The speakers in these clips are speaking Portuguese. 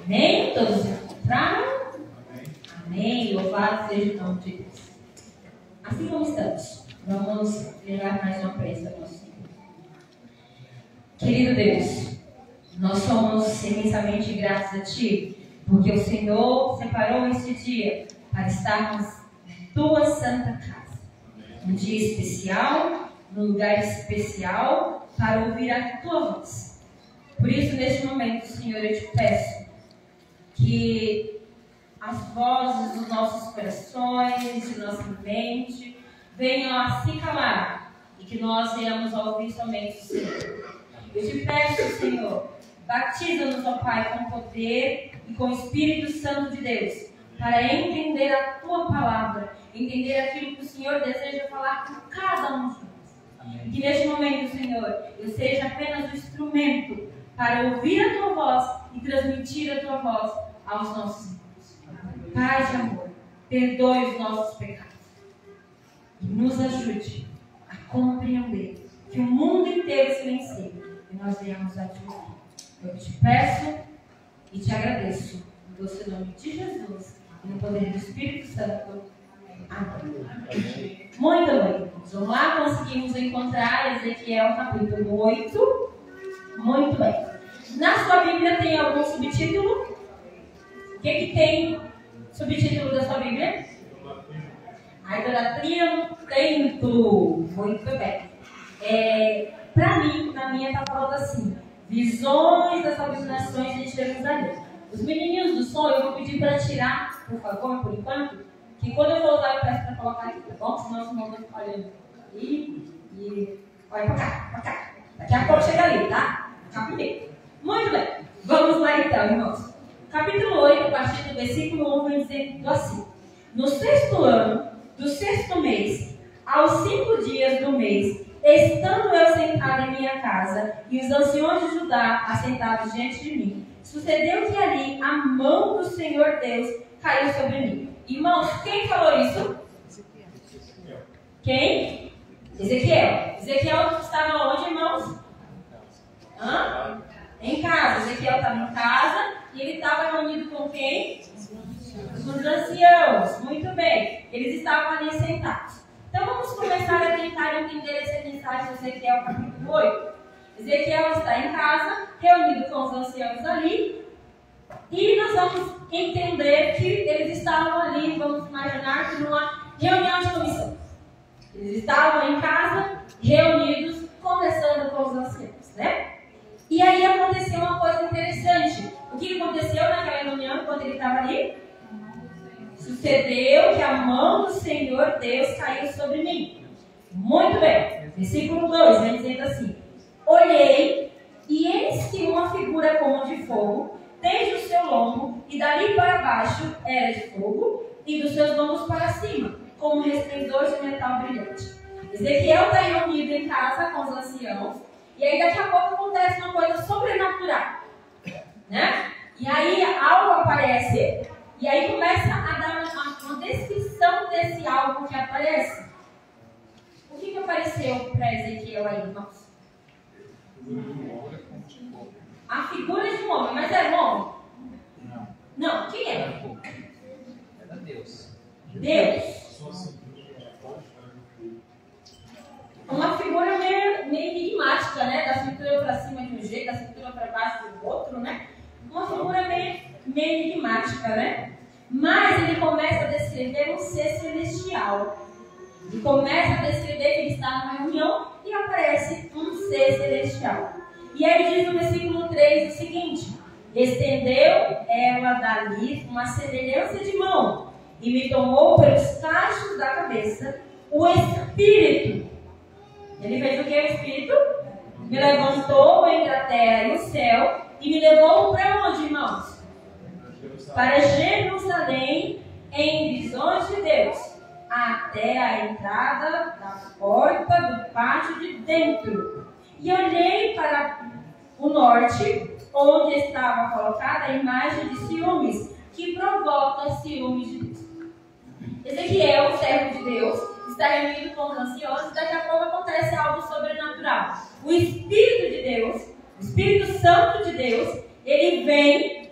Amém? Todos encontraram? Amém. Louvado seja o nome de Deus. Assim como estamos, vamos levar mais uma prece ao nosso Senhor. Querido Deus, nós somos imensamente gratos a Ti, porque o Senhor separou este dia para estarmos na Tua Santa Casa. Um dia especial, num lugar especial, para ouvir a Tua voz. Por isso, neste momento, Senhor, eu te peço que as vozes dos nossos corações, de nossa mente, venham a se calar e que nós venhamos a ouvir somente o Senhor. Eu te peço, Senhor, batiza-nos, ó Pai, com poder e com o Espírito Santo de Deus, para entender a Tua palavra, entender aquilo que o Senhor deseja falar com cada um de nós. Que neste momento, Senhor, eu seja apenas o instrumento para ouvir a Tua voz e transmitir a Tua voz aos nossos irmãos. Pai de amor, perdoe os nossos pecados e nos ajude a compreender que o mundo inteiro silencia e nós venhamos a Te ouvir. Eu te peço e te agradeço no doce nome de Jesus e no poder do Espírito Santo. Amém. Muito bem. Vamos lá, conseguimos encontrar Ezequiel capítulo 8. Muito bem. Na sua Bíblia tem algum subtítulo? O que tem subtítulo da sua Bíblia? A idolatria no templo. Muito bem. Para mim, na minha está falando assim: visões das abominações de Jerusalém. Os menininhos do som, eu vou pedir para tirar, por favor, por enquanto, que quando eu for usar, eu peço para colocar aqui, tá bom? Senão os irmãos vão ficar olhando e olha para cá, para cá. Daqui a pouco chega ali, tá? Capítulo. Muito bem. Vamos lá então, irmãos. Capítulo 8, a partir do versículo 1, vem dizendo assim: no 6º ano do 6º mês, aos 5 dias do mês, estando eu sentado em minha casa, e os anciões de Judá assentados diante de mim, sucedeu que ali a mão do Senhor Deus caiu sobre mim. Irmãos, quem falou isso? Quem? Ezequiel. Ezequiel estava onde, irmãos? Em casa. Ezequiel estava em casa e ele estava reunido com quem? Os anciãos. Muito bem. Eles estavam ali sentados. Então vamos começar a tentar entender essa mensagem de Ezequiel capítulo 8. Ezequiel está em casa, reunido com os anciãos ali, e nós vamos entender que eles estavam ali, vamos imaginar que numa reunião de comissão. Eles estavam em casa, reunidos, conversando com os anciãos, né? E aí aconteceu uma coisa interessante. O que aconteceu naquela reunião enquanto ele estava ali? Sucedeu que a mão do Senhor Deus caiu sobre mim. Muito bem. Versículo 2, vem dizendo assim: olhei, e eis que uma figura como de fogo, desde o seu lombo, e dali para baixo era de fogo, e dos seus lombos para cima, como um resplendor de metal brilhante. Ezequiel está reunido em casa com os anciãos, e aí daqui a pouco acontece uma coisa sobrenatural, né? E aí algo aparece, e aí começa a dar uma descrição desse algo que aparece. O que apareceu para Ezequiel aí, irmãos? A figura de um homem, mas era um homem? Não, quem era? Era Deus. Deus. Uma figura meio enigmática, né? Da cintura para cima de um jeito, da cintura para baixo do outro, né? Uma figura meio enigmática, né? Mas ele começa a descrever um ser celestial. Ele começa a descrever que ele está numa reunião e aparece um ser celestial. E aí diz no versículo 3 o seguinte: estendeu ela dali uma semelhança de mão e me tomou pelos cachos da cabeça o Espírito. Ele fez o que, o Espírito? Me levantou entre a terra e o céu e me levou para onde, irmãos? Para Jerusalém, em visões de Deus, até a entrada da porta do pátio de dentro. E olhei para o norte, onde estava colocada a imagem de ciúmes, que provoca ciúmes de Deus. Ezequiel, servo de Deus, está reunido com os anciãos e daqui a pouco acontece algo sobrenatural. O Espírito de Deus, o Espírito Santo de Deus, ele vem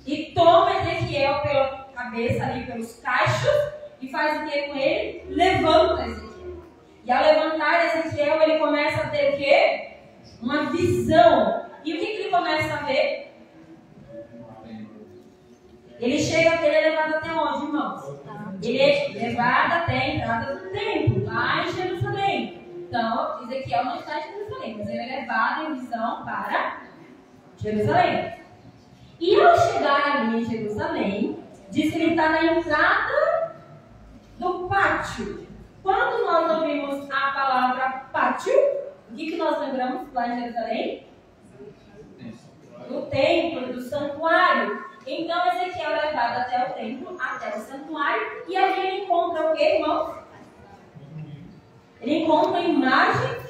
e toma Ezequiel pela cabeça ali, pelos cachos, e faz o que com ele? Levanta Ezequiel. E ao levantar Ezequiel, ele começa a ter o quê? Uma visão. E o que ele começa a ver? Ele chega a ter levado até onde, irmãos? Ele é levado até a entrada do templo, lá em Jerusalém. Então, Ezequiel não está em Jerusalém, mas ele é levado em visão para Jerusalém. E ao chegar ali em Jerusalém, diz que ele está na entrada do pátio. Quando nós ouvimos a palavra pátio, o que nós lembramos lá em Jerusalém? Do templo, do santuário. Então Ezequiel é levado até o templo, até o santuário, e ali ele encontra o que, irmãos? Ele encontra a imagem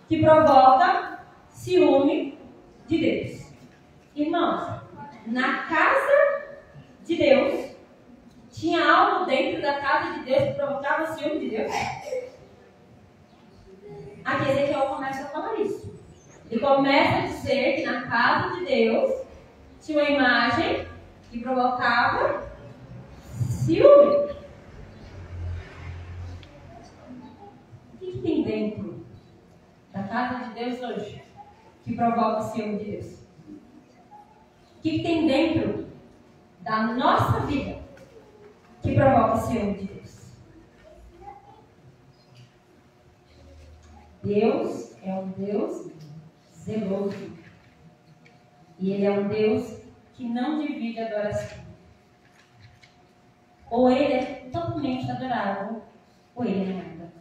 que provoca ciúme de Deus. Irmãos, na casa de Deus, tinha algo dentro da casa de Deus que provocava ciúme de Deus? Aqui Ezequiel começa a falar isso. Ele começa a dizer que na casa de Deus tinha uma imagem que provocava ciúme. O que tem dentro da casa de Deus hoje que provoca ciúme de Deus? O que tem dentro da nossa vida que provoca ciúme de Deus? Deus é um Deus zeloso. E Ele é um Deus que não divide a adoração. Ou Ele é totalmente adorável, ou Ele não é adorável.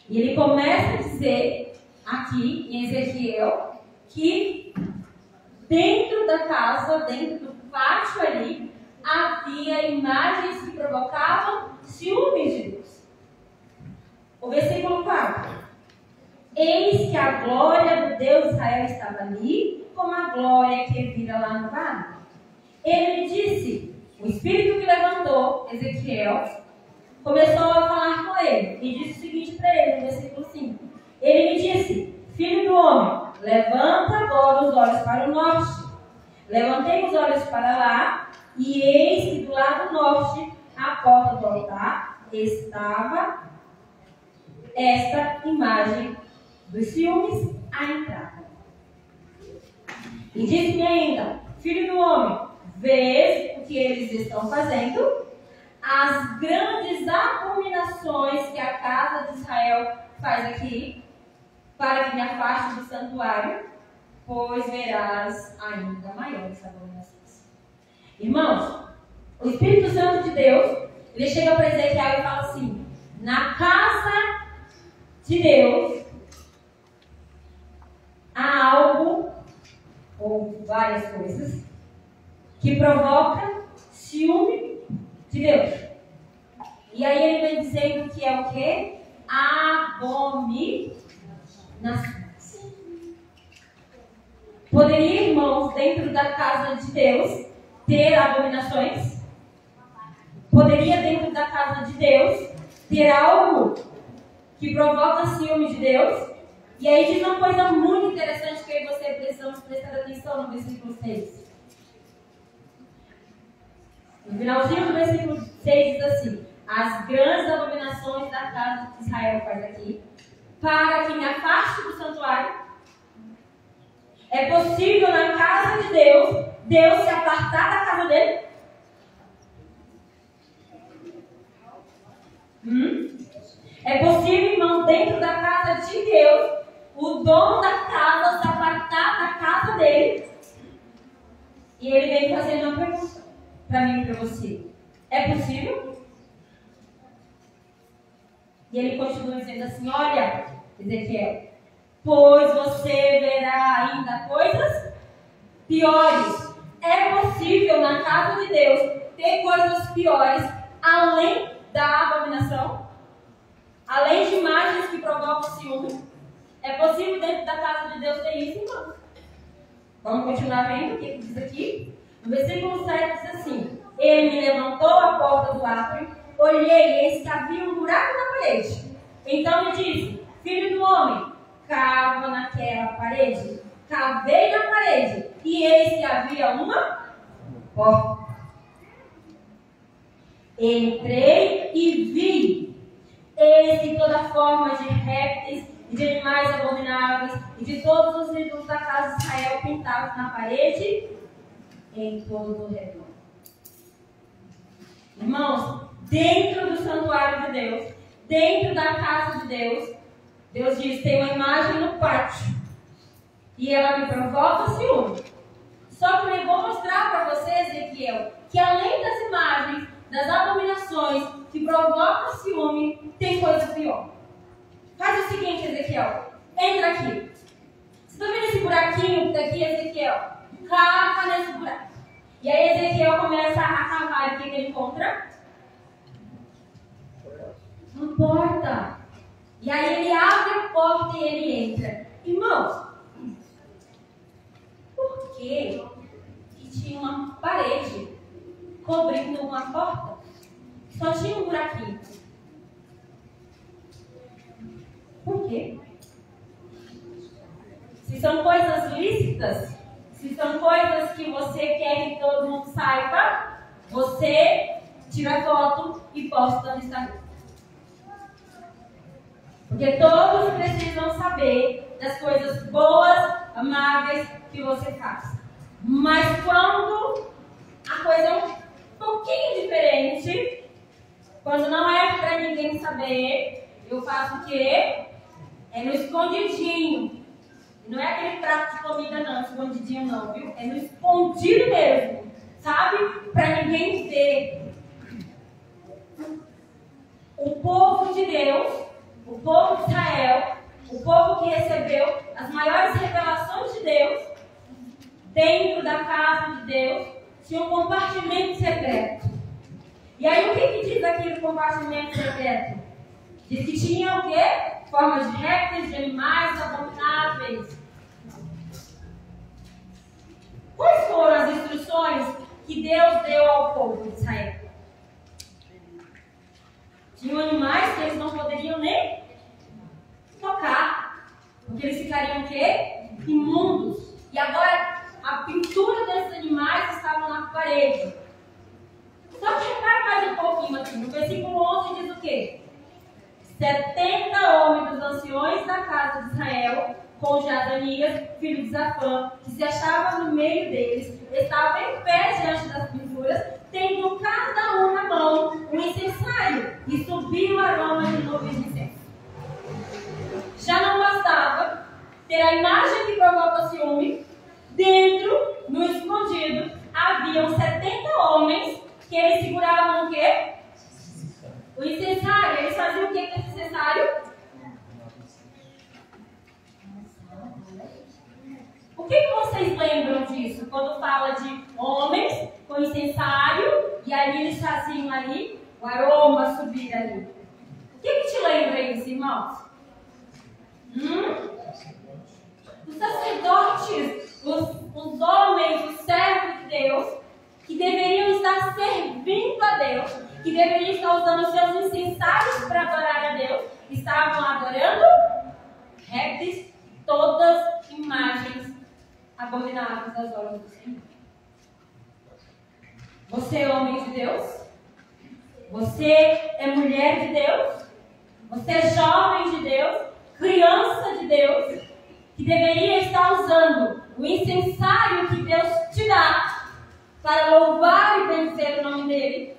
E Ele começa a dizer aqui em Ezequiel que dentro da casa, dentro do pátio ali, havia imagens que provocavam ciúmes de Deus. O versículo 4. Eis que a glória do Deus de Israel estava ali, como a glória que vira lá no vale. Ele me disse, o Espírito que levantou Ezequiel, começou a falar com ele, e disse o seguinte para ele, no versículo 5. Ele me disse, filho do homem, levanta agora os olhos para o norte. Levantei os olhos para lá, e eis que do lado norte, à porta do altar, estava esta imagem dos ciúmes à entrada. E disse-me ainda, filho do homem, vês o que eles estão fazendo? As grandes abominações que a casa de Israel faz aqui, para que me afaste do santuário, pois verás ainda maiores abominações. Irmãos, o Espírito Santo de Deus, ele chega para Ezequiel e fala assim, na casa de Deus, há algo, ou várias coisas, que provoca ciúme de Deus. E aí ele vem dizendo que é o quê? Abominações. Poderia, irmãos, dentro da casa de Deus, ter abominações? Poderia, dentro da casa de Deus, ter algo que provoca ciúme de Deus? E aí diz uma coisa muito interessante que eu e você precisamos prestar atenção no versículo 6. No finalzinho do versículo 6 diz assim, as grandes abominações da casa de Israel faz aqui, para que me afaste do santuário. É possível na casa de Deus, Deus se apartar da casa dele? É possível, irmão, dentro da casa de Deus, o dono da casa se apartar da casa dele? E ele vem fazendo uma pergunta para mim e para você. É possível? E ele continua dizendo assim, olha, Ezequiel, pois você verá ainda coisas piores. É possível na casa de Deus ter coisas piores além da abominação? Além de imagens que provocam ciúme? É possível dentro da casa de Deus ter isso, irmão? Vamos continuar vendo o que diz aqui? No versículo 7 diz assim, ele me levantou a porta do átrio, olhei e eis que havia um buraco na parede. Então me disse, filho do homem, cava naquela parede. Cavei na parede, e eis que havia uma porta. Entrei e vi, eis que toda forma de répteis e de animais abomináveis e de todos os ídolos da casa de Israel pintados na parede em todo o redor. Irmãos, dentro do santuário de Deus, dentro da casa de Deus, Deus diz, tem uma imagem no pátio e ela me provoca ciúme. Só que eu vou mostrar para você, Ezequiel, que além das imagens, das abominações que provocam ciúme, tem coisa pior. Faz o seguinte, Ezequiel, entra aqui. Você está vendo esse buraquinho que está aqui, Ezequiel? Cava nesse buraco. E aí Ezequiel começa a cavar, e o que ele encontra? Uma porta. E aí ele abre a porta e ele entra. Irmãos, por que tinha uma parede cobrindo uma porta? Só tinha um buraquinho. Por quê? Se são coisas lícitas, se são coisas que você quer que todo mundo saiba, você tira foto e posta no Instagram. Porque todos precisam saber das coisas boas, amáveis que você faz. Mas quando a coisa é um pouquinho diferente, quando não é para ninguém saber, eu faço o quê? É no escondidinho. Não é aquele prato de comida não, escondidinho não, viu? É no escondido mesmo, sabe? Para ninguém ver. O povo de Deus, o povo de Israel, o povo que recebeu as maiores revelações de Deus, dentro da casa de Deus, tinha um compartimento secreto. E aí o que diz aqui no compartimento secreto? Diz que tinha o quê? Formas de répteis, de animais abomináveis. Quais foram as instruções que Deus deu ao povo de Israel? Tinham animais que eles não poderiam nem tocar, porque eles ficariam o quê? Imundos. E agora a pintura desses animais estava na parede. Só que repara mais um pouquinho aqui. No versículo 11 diz o quê? 70 homens dos anciões da casa de Israel, com Jadanias, filho de Zafã, que se achava no meio deles, estavam em pé diante das pinturas, tendo cada um na mão um incensário, e subiu o aroma de nuvens de incenso. Já não bastava ter a imagem que provoca ciúme, dentro, no escondido, haviam 70 homens que eles seguravam o quê? O incensário. Eles faziam o que com esse incensário? O que vocês lembram disso? Quando fala de homens com incensário e ali eles faziam ali o aroma subir ali. O que te lembra isso, irmãos? Os sacerdotes, os homens, os servos de Deus, que deveriam estar servindo a Deus, que deveriam estar usando os seus incensários para adorar a Deus, estavam adorando répteis, todas imagens abomináveis aos olhos do Senhor. Você é homem de Deus? Você é mulher de Deus? Você é jovem de Deus? Criança de Deus? Que deveria estar usando o incensário que Deus te dá para louvar e bendizer o nome dele?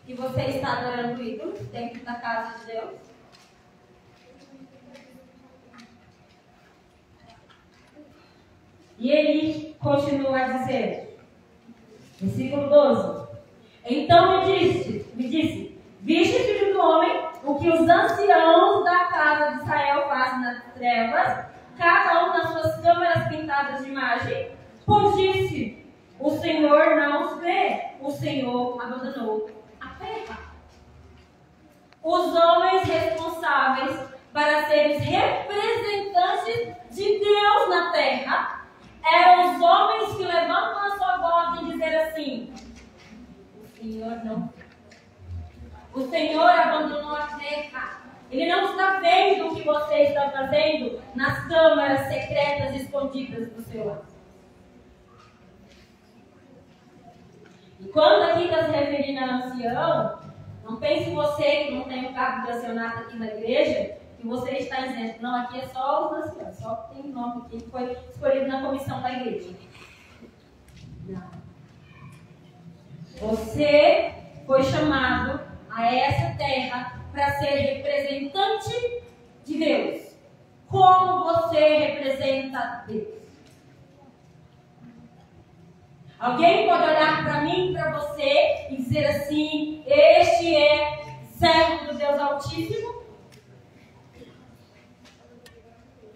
E você está adorando o ídolo dentro da casa de Deus? E ele continua a dizer, versículo 12: Então me disse, viste, filho do homem, o que os anciãos da casa de Israel fazem nas trevas, cada um nas suas câmaras pintadas de imagem? Pois disse, o Senhor não os vê, o Senhor abandonou a terra. Os homens responsáveis para serem representantes de Deus na terra eram os homens que levantam a sua voz e dizem assim: o Senhor não. O Senhor abandonou a terra. Ele não está vendo o que você está fazendo nas câmaras secretas escondidas do seu lado. E quando aqui está se referindo a ancião, não pense você que não tem o cargo de ancianato aqui na igreja, que você está isento. Não, aqui é só os anciãos, só que tem nome aqui que foi escolhido na comissão da igreja. Não. Você foi chamado a essa terra para ser representante de Deus. Como você representa Deus? Alguém pode olhar para mim, para você e dizer assim: este é servo do Deus Altíssimo?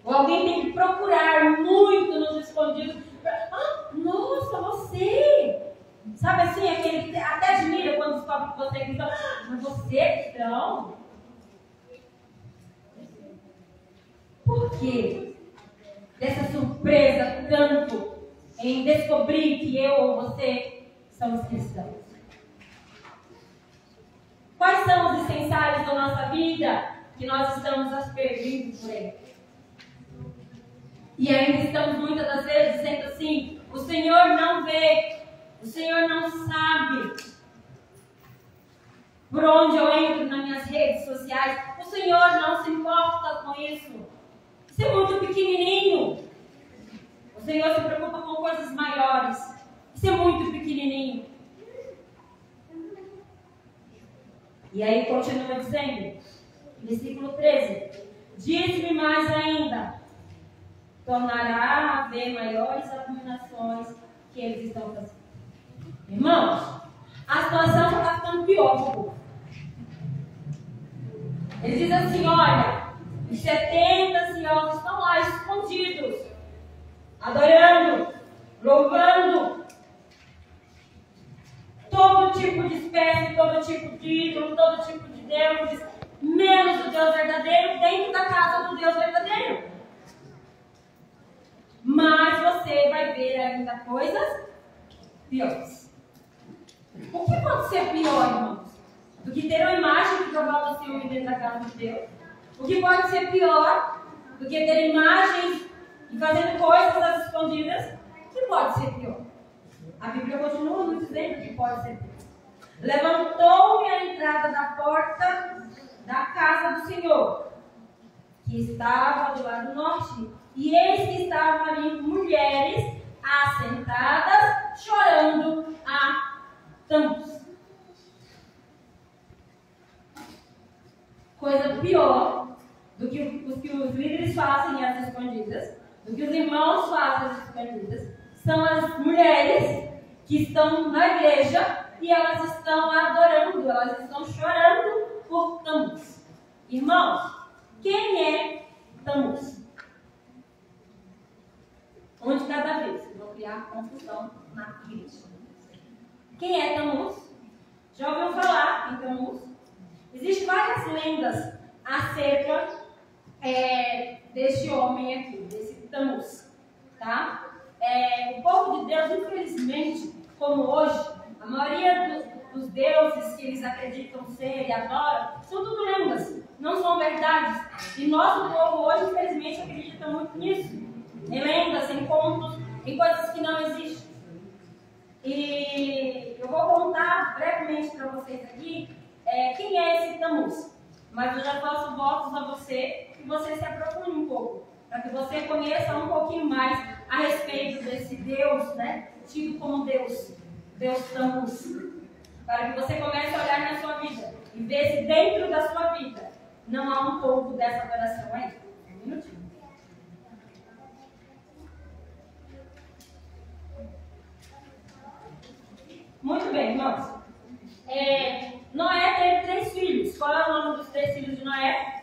Ou alguém tem que procurar muito nos escondidos? Nossa, você! Sabe assim, aquele que até admira quando descobre que você é cristão. Mas você é cristão? Por quê? Dessa surpresa tanto em descobrir que eu ou você somos cristãos. Quais são os essenciais da nossa vida que nós estamos aspergindo por ele? E ainda estamos muitas das vezes dizendo assim: o Senhor não vê, o Senhor não sabe por onde eu entro nas minhas redes sociais, o Senhor não se importa com isso. Isso é muito pequenininho. O Senhor se preocupa com coisas maiores. Isso é muito pequenininho. E aí continua dizendo, versículo 13: diz-me mais ainda, tornará a haver maiores abominações que eles estão fazendo. Irmãos, a situação está ficando pior. Eles dizem assim: olha, os 70 anciãos estão lá escondidos, adorando, louvando todo tipo de espécie, todo tipo de ídolo, todo tipo de deuses, menos o Deus verdadeiro, dentro da casa do Deus verdadeiro. Mas você vai ver ainda coisas piores. O que pode ser pior, irmãos, do que ter uma imagem que provoca o ciúme dentro da casa de Deus? O que pode ser pior do que ter imagens e fazendo coisas às escondidas? O que pode ser pior? A Bíblia continua nos dizendo que pode ser pior. Levantou-me a entrada da porta da casa do Senhor, que estava do lado norte, e eis que estavam ali mulheres assentadas, chorando a Tâmuz. Coisa pior do que os líderes fazem às escondidas, do que os irmãos fazem às escondidas, são as mulheres que estão na igreja e elas estão adorando, elas estão chorando por Tâmuz. Irmãos, quem é Tâmuz? Um de cada vez. Vou criar confusão na igreja. Quem é Tâmuz? Já ouviu falar em Tâmuz? Existem várias lendas acerca deste homem aqui, desse Tâmuz. Tá? O povo de Deus, infelizmente, como hoje, a maioria dos deuses que eles acreditam ser e adoram, são tudo lendas, não são verdades. E nosso povo hoje, infelizmente, acredita muito nisso. Em lendas, em contos, em coisas que não existem. E eu vou contar brevemente para vocês aqui quem é esse Tâmuz. Mas eu já faço votos a você que você se aprofunde um pouco, para que você conheça um pouquinho mais a respeito desse Deus, né, tido como Deus Tâmuz, para que você comece a olhar na sua vida e ver se dentro da sua vida não há um pouco dessa adoração aí. Um minutinho. Muito bem, irmãos. Noé teve 3 filhos. Qual é o nome dos 3 filhos de Noé?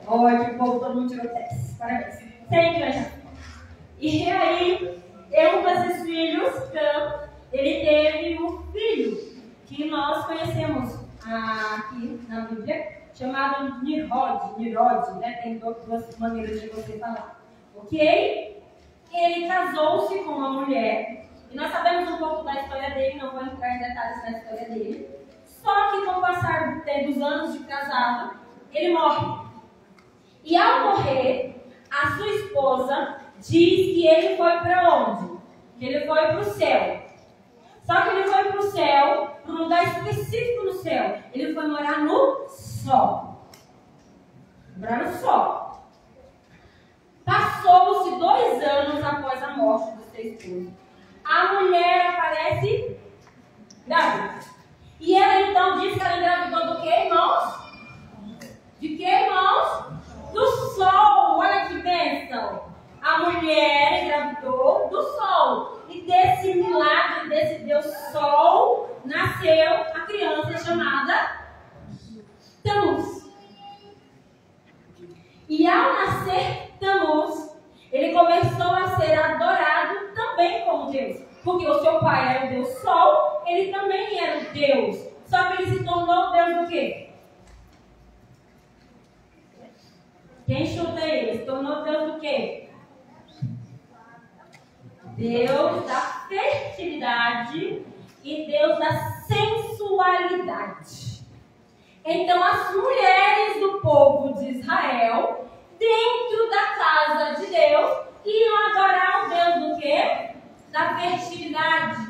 Olha, que povo, todo mundo tirou 10. Parabéns. Sempre, já. E aí, um desses filhos, ele teve um filho que nós conhecemos aqui na Bíblia, chamado Nirod, né? Tem 2 maneiras de você falar. Ok? Ele casou-se com uma mulher. E nós sabemos um pouco da história dele, não vou entrar em detalhes na história dele. Só que com o passar dos anos de casado, ele morre. E ao morrer, a sua esposa diz que ele foi para onde? Que ele foi para o céu. Só que ele foi para o céu, para um lugar específico no céu. Ele foi morar no sol. Morar no sol. Passou-se 2 anos após a morte do seu esposo. A mulher aparece grávida. E ela então diz que ela engravidou do que, irmãos? De que, irmãos? Do sol. Olha que bênção. A mulher engravidou do sol. E desse milagre, desse Deus Sol, nasceu a criança chamada Tamuz. E ao nascer Tamuz, ele começou a ser adorado também como Deus. Porque o seu pai era o Deus Sol, ele também era o Deus. Só que ele se tornou Deus do quê? Quem chuta ele? Ele se tornou Deus do quê? Deus da fertilidade e Deus da sensualidade. Então as mulheres do povo de Israel, dentro da casa de Deus, iam adorar o Deus do quê? Da fertilidade.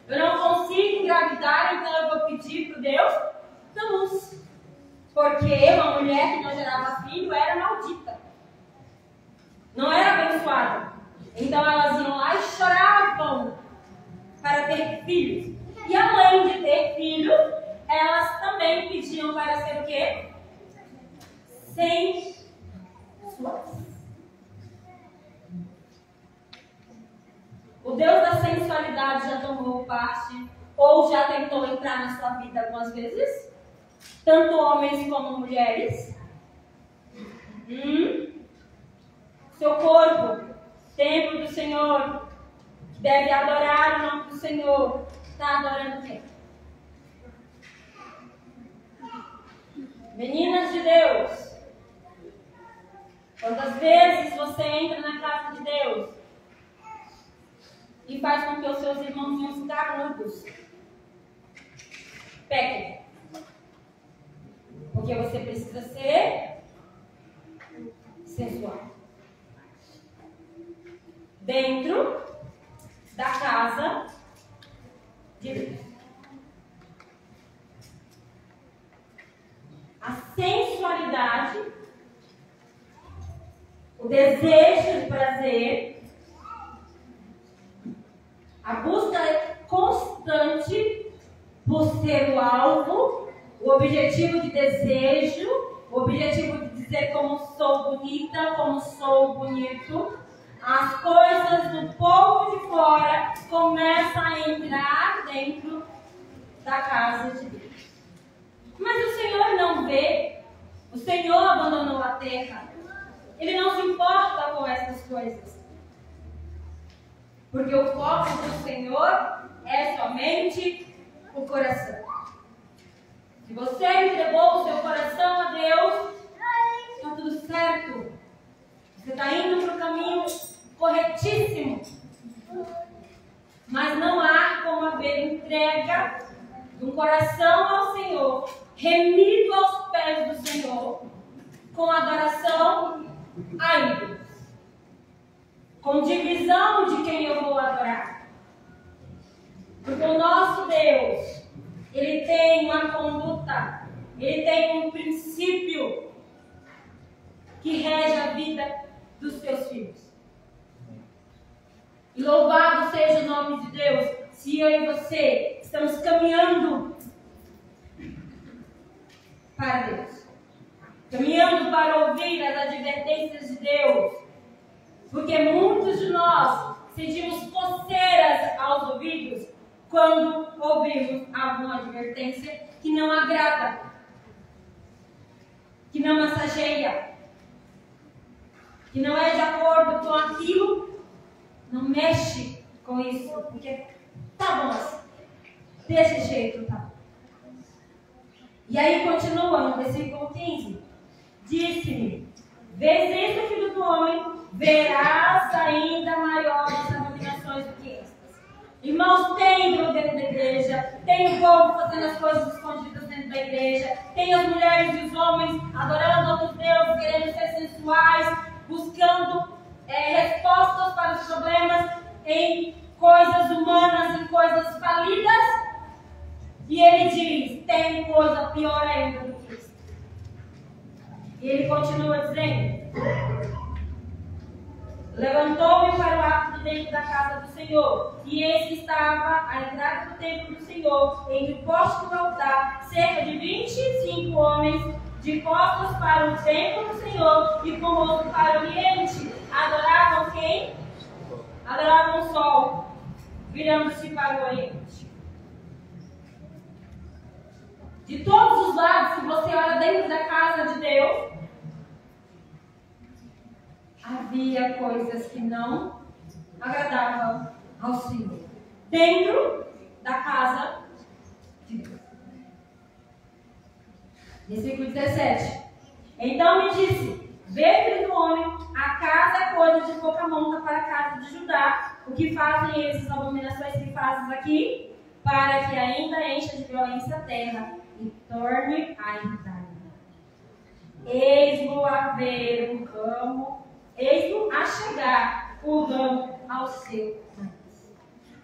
Eu não consigo engravidar, então eu vou pedir para o Deus Tamuz. Porque uma mulher que não gerava filho era maldita. Não era abençoada. Então elas iam lá e choravam para ter filhos. E além de ter filhos, elas também pediam para ser o quê? Sensuais. O Deus da sensualidade já tomou parte ou já tentou entrar na sua vida algumas vezes? Tanto homens como mulheres. Seu corpo, templo do Senhor, que deve adorar o nome do Senhor, está adorando quem? Meninas de Deus, quantas vezes você entra na casa de Deus e faz com que os seus irmãozinhos carudos pequem? Porque você precisa ser sensual. Dentro da casa de Deus. A sensualidade, o desejo de prazer, a busca constante por ser o alvo, o objetivo de desejo, o objetivo de dizer como sou bonita, como sou bonito. As coisas do povo de fora começam a entrar dentro da casa de Deus. Mas o Senhor não vê. O Senhor abandonou a terra. Ele não se importa com essas coisas. Porque o foco do Senhor é somente o coração. Se você entregou o seu coração a Deus, está tudo certo. Você está indo para o caminho corretíssimo. Mas não há como haver entrega de um coração ao Senhor, remido aos pés do Senhor, com adoração a ídolos, com divisão de quem eu vou adorar. Porque o nosso Deus, Ele tem uma conduta, Ele tem um princípio que rege a vida dos seus filhos. E louvado seja o nome de Deus, se eu e você estamos caminhando para Deus, caminhando para ouvir as advertências de Deus, porque muitos de nós sentimos coceiras aos ouvidos quando ouvimos alguma advertência que não agrada, que não massageia, que não é de acordo com aquilo. Não mexe com isso, porque tá bom assim, desse jeito tá. E aí continua no versículo 15. Disse-me: vês isso, filho do homem, verás ainda maiores abominações do que estas. Irmãos, tem dentro da igreja, tem o povo fazendo as coisas escondidas dentro da igreja, tem as mulheres e os homens adorando outros deuses, querendo ser sensuais, buscando respostas para os problemas em coisas humanas, em coisas falidas. E ele diz: tem coisa pior ainda do que isso. E ele continua dizendo: levantou-me para o ato dentro da casa do Senhor, e eis que estava à entrada do templo do Senhor, entre o poste do altar, cerca de 25 homens, de costas para o templo do Senhor e com o rosto para o oriente. Adoravam quem? Adoravam o sol, virando-se para o oriente. De todos os lados que você olha dentro da casa de Deus, havia coisas que não agradavam ao Senhor. Dentro da casa de Deus. Versículo 17. Então me disse: vê, filho do homem, a casa é coisa de pouca monta para a casa de Judá. O que fazem eles, as abominações que fazes aqui, para que ainda encha de violência a terra e torne a irritar. Eis-lo a ver o ramo, eis-lo a chegar o ramo ao seu nariz.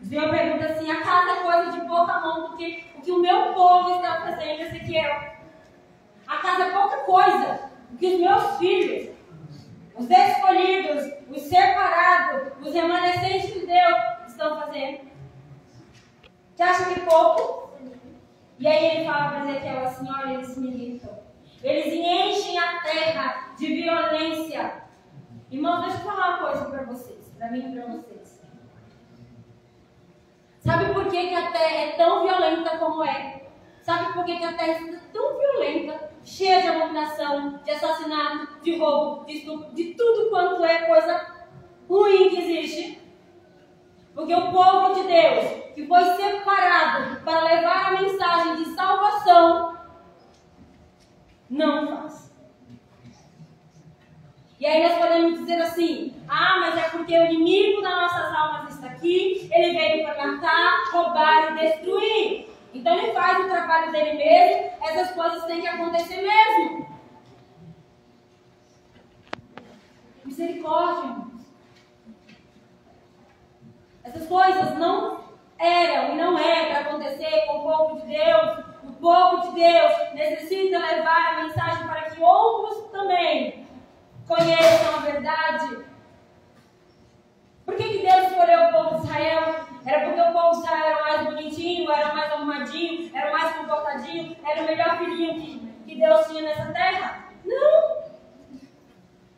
O Senhor pergunta assim: a casa é coisa de pouca monta, o que o meu povo está fazendo, Ezequiel? A casa é pouca coisa, o que os meus filhos, os escolhidos, os separados, os remanescentes de Deus estão fazendo. Você acha que é pouco? E aí ele fala para Ezequiel assim: olha, eles me irritam. Eles enchem a terra de violência. Irmãos, deixa eu falar uma coisa para vocês, para mim e para vocês. Sabe por que a terra é tão violenta como é? Sabe por que a terra é tão violenta, cheia de abominação, de assassinato, de roubo, de estupro, de tudo quanto é coisa ruim que existe? Porque o povo de Deus, que foi separado para levar a mensagem de salvação, não faz. E aí nós podemos dizer assim: ah, mas é porque o inimigo das nossas almas está aqui, ele veio para matar, roubar e destruir. Então ele faz o trabalho dele mesmo, essas coisas têm que acontecer mesmo. Misericórdia, irmãos. Essas coisas não eram e não é para acontecer com o povo de Deus. O povo de Deus necessita levar a mensagem para que outros também conheçam a verdade. Por que Deus escolheu o povo de Israel? Era porque o povo de Israel era mais bonitinho, era mais arrumadinho, era mais comportadinho, era o melhor filhinho que Deus tinha nessa terra? Não!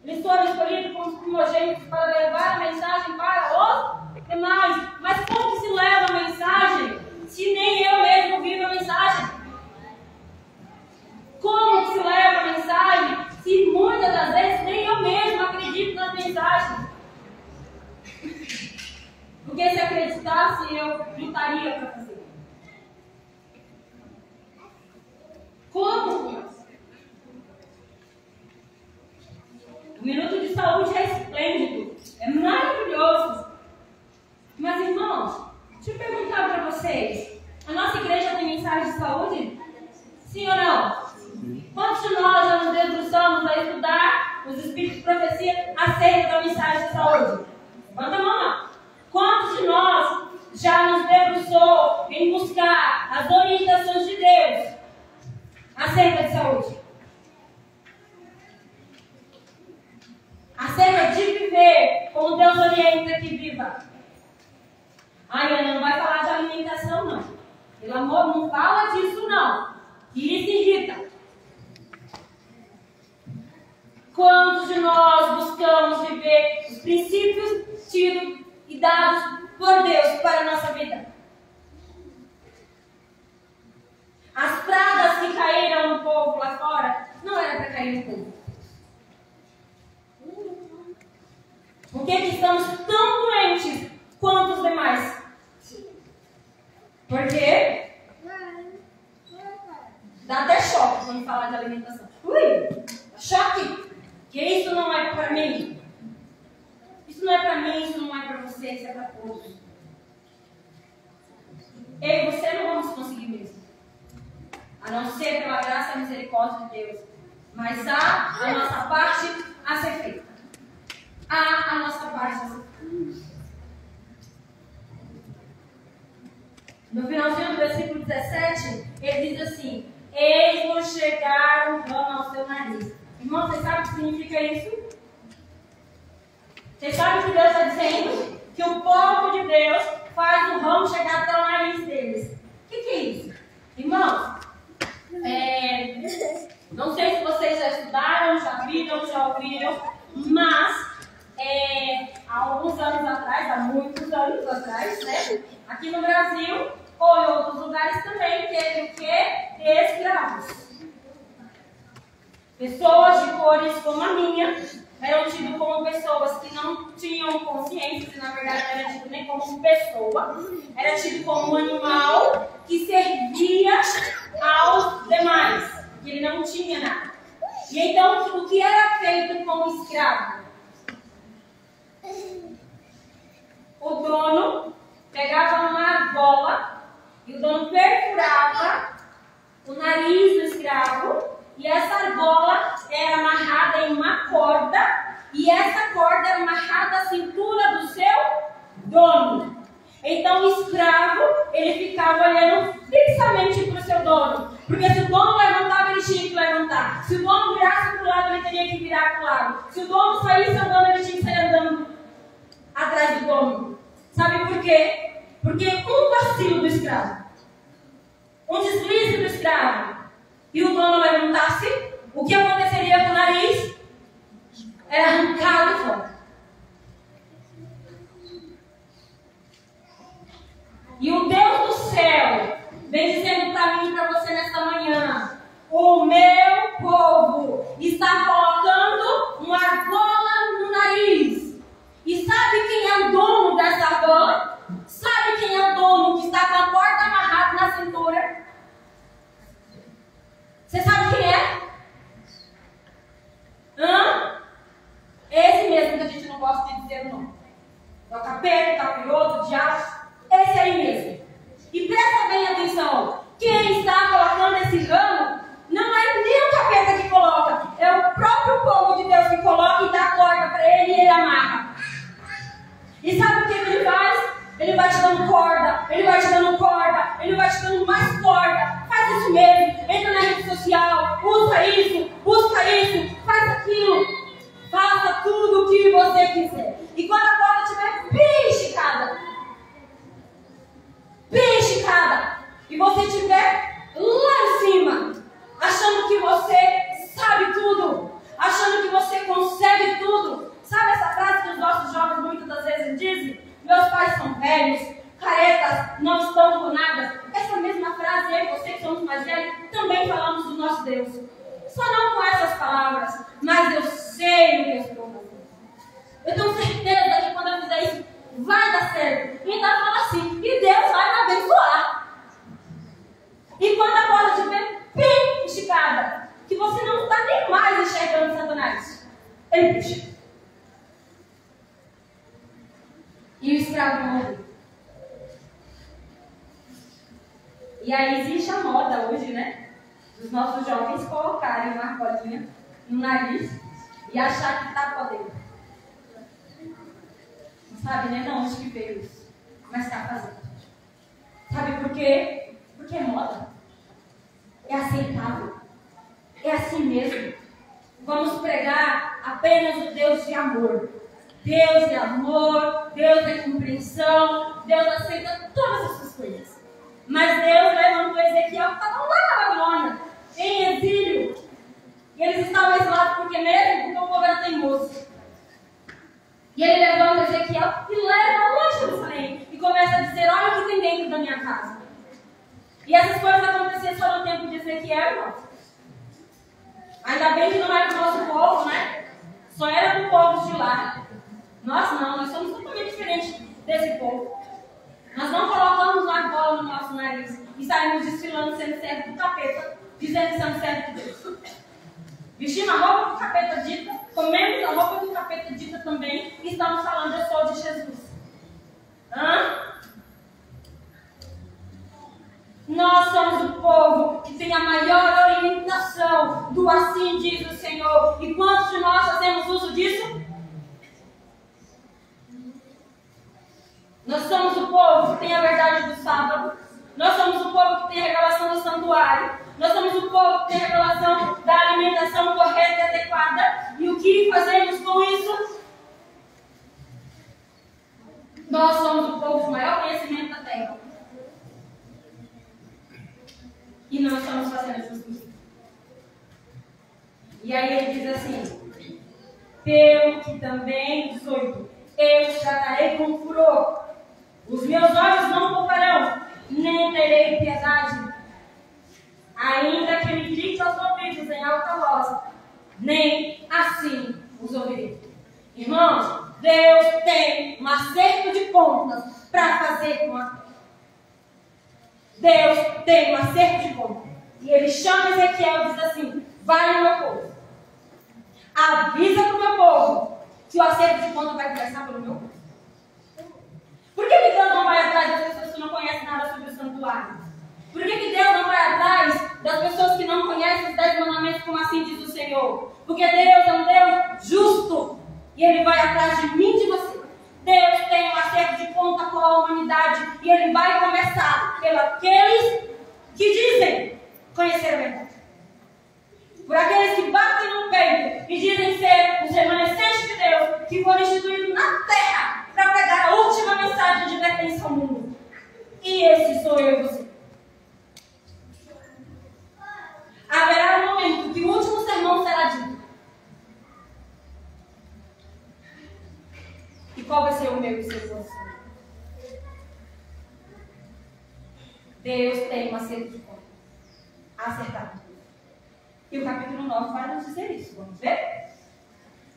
Eles foram escolhidos como primogênitos para levar a mensagem para os demais. Mas como que se leva a mensagem se nem eu mesmo vivo a mensagem? Como que se leva a mensagem se muitas das vezes nem eu mesmo acredito nas mensagens? Porque se acreditasse, eu lutaria para fazer. Como? O minuto de saúde é esplêndido, é maravilhoso. Mas, irmãos, deixa eu perguntar para vocês: a nossa igreja tem mensagem de saúde? Sim ou não? Quantos de nós já nos debruçamos a estudar os Espíritos de Profecia acerca da mensagem de saúde? Levanta a mão lá. Quantos de nós já nos debruçou em buscar as orientações de Deus acerca de saúde? Acerca de viver como Deus orienta que viva. Ai, Ana, não vai falar de alimentação, não. Pelo amor, não fala disso, não. Que isso irrita. Quantos de nós buscamos viver os princípios tidos e dados por Deus para a nossa vida? As pragas que caíram no povo lá fora, não era para cair no povo. Por que estamos tão doentes quanto os demais? Porque dá até choque quando fala de alimentação. Ui, choque! Que isso não é para mim. Isso não é para mim, isso não é para você, isso é para todos. Eu e você não vamos conseguir mesmo. A não ser pela graça e misericórdia de Deus. Mas há a nossa parte a ser feita. Há a nossa parte a ser feita. No finalzinho do versículo 17, ele diz assim: eis-vos chegar um ramo ao seu nariz. Irmão, vocês sabem o que significa isso? Vocês sabem o que Deus está dizendo? Que o povo de Deus faz o ramo chegar até o nariz deles. O que é isso? Irmãos, não sei se vocês já estudaram, já viram, já ouviram, mas há alguns anos atrás, há muitos anos atrás, né? Aqui no Brasil, ou em outros lugares também, teve o quê? Escravos. Pessoas de cores como a minha eram tidas como pessoas que não tinham consciência, e na verdade não era tido nem como pessoa, era tido como um animal que servia aos demais, que ele não tinha nada. E então, o que era feito com o escravo? O dono pegava uma argola e o dono perfurava o nariz do escravo, e essa argola era amarrada em uma corda, e essa corda era amarrada à cintura do seu dono. Então o escravo, ele ficava olhando fixamente para o seu dono, porque se o dono levantava, ele tinha que levantar. Se o dono virasse para o lado, ele teria que virar para o lado. Se o dono saísse andando, ele tinha que sair andando atrás do dono. Sabe por quê? Porque um vacilo do escravo, um deslize do escravo, e o dono levantasse, o que aconteceria com o nariz? Era arrancado fora. E o Deus do céu vem dizendo para mim e para você nesta manhã: o meu povo está colocando uma argola no nariz. E sabe quem é o dono dessa argola? Sabe quem é o dono que está com a corda amarrada na cintura? Você sabe quem é? Esse mesmo que a gente não gosta de dizer o nome. É o capeta, o capiroto, o diabo. Esse aí mesmo. E presta bem atenção. Quem está colocando esse ramo não é nem o capeta que coloca. É o próprio povo de Deus que coloca e dá a corda para ele e ele amarra. E sabe o que ele faz? Ele vai te dando corda, ele vai te dando corda, ele vai te dando mais corda. Faz isso mesmo, entra na rede social, usa isso, busca isso, faz aquilo. Faça tudo o que você quiser. E quando a corda estiver bem esticada, e você estiver lá em cima, achando que você sabe tudo, achando que você consegue tudo. Sabe essa frase que os nossos jovens muitas das vezes dizem? Meus pais são velhos, caretas, não estão com nada. Essa mesma frase, eu e você que somos mais velhos, também falamos do nosso Deus. Só não com essas palavras, mas eu sei o que eu estou fazendo. Eu tenho certeza que quando eu fizer isso, vai dar certo. E ainda fala assim, e Deus vai me abençoar. E quando a corda estiver bem esticada, que você não está nem mais enxergando Satanás, ele puxa. E o escravo morreu. E aí existe a moda hoje, né? Dos nossos jovens colocarem uma argolinha no nariz e achar que está podendo. Não sabe nem de onde que veio isso, mas está fazendo. Sabe por quê? Porque é moda. É aceitável. É assim mesmo. Vamos pregar apenas o Deus de amor. Deus é amor, Deus é compreensão, Deus aceita todas essas coisas. Mas Deus levantou Ezequiel, que estava lá na Babilônia, em exílio. E eles estavam exilados porque mesmo? Porque o povo era teimoso. E ele levanta Ezequiel e leva lá a Jerusalém. E começa a dizer, olha o que tem dentro da minha casa. E essas coisas aconteciam só no tempo de Ezequiel, irmão. Ainda bem que não era do nosso povo, né? Só era do povo de lá. Nós não, nós somos totalmente diferentes desse povo. Nós não colocamos uma argola no nosso nariz e saímos desfilando sendo servo do capeta, dizendo que somos servo de Deus. Vestimos a roupa do capeta dita, comemos a roupa do capeta dita também e estamos falando, eu sou de Jesus. Nós somos o povo que tem a maior orientação do assim diz o Senhor. E quantos de nós fazemos uso disso? Nós somos o povo que tem a verdade do sábado. Nós somos o povo que tem a revelação do santuário. Nós somos o povo que tem a revelação da alimentação correta e adequada. E o que fazemos com isso? Nós somos o povo com o maior conhecimento da terra. E nós estamos fazendo essas coisas. E aí ele diz assim: pelo que também, 18, eu tratarei com furor. Os meus olhos não pouparão, nem terei piedade. Ainda que me grite aos ouvidos em alta voz, nem assim os ouvirei. Irmãos, Deus tem um acerto de contas para fazer com a terra. Deus tem um acerto de contas. E ele chama Ezequiel e diz assim: vai no meu povo. Avisa para o meu povo que o acerto de contas vai começar pelo meu povo. Por que Deus não vai atrás das pessoas que não conhecem nada sobre o santuário? Por que Deus não vai atrás das pessoas que não conhecem os 10 mandamentos, como assim diz o Senhor? Porque Deus é um Deus justo. E Ele vai atrás de mim e de você. Deus tem um acerto de conta com a humanidade. E Ele vai começar pelos que dizem conhecer a verdade. Por aqueles que batem no peito e dizem ser os remanescentes de Deus, que foram instituídos na terra para pregar a última mensagem de pertença ao mundo. E esse sou eu e você. Haverá um momento que o último sermão será dito. E qual vai ser o meu e o seu você? Deus tem um acerto de conta. Acertado. E o capítulo 9 vai nos dizer isso. Vamos ver?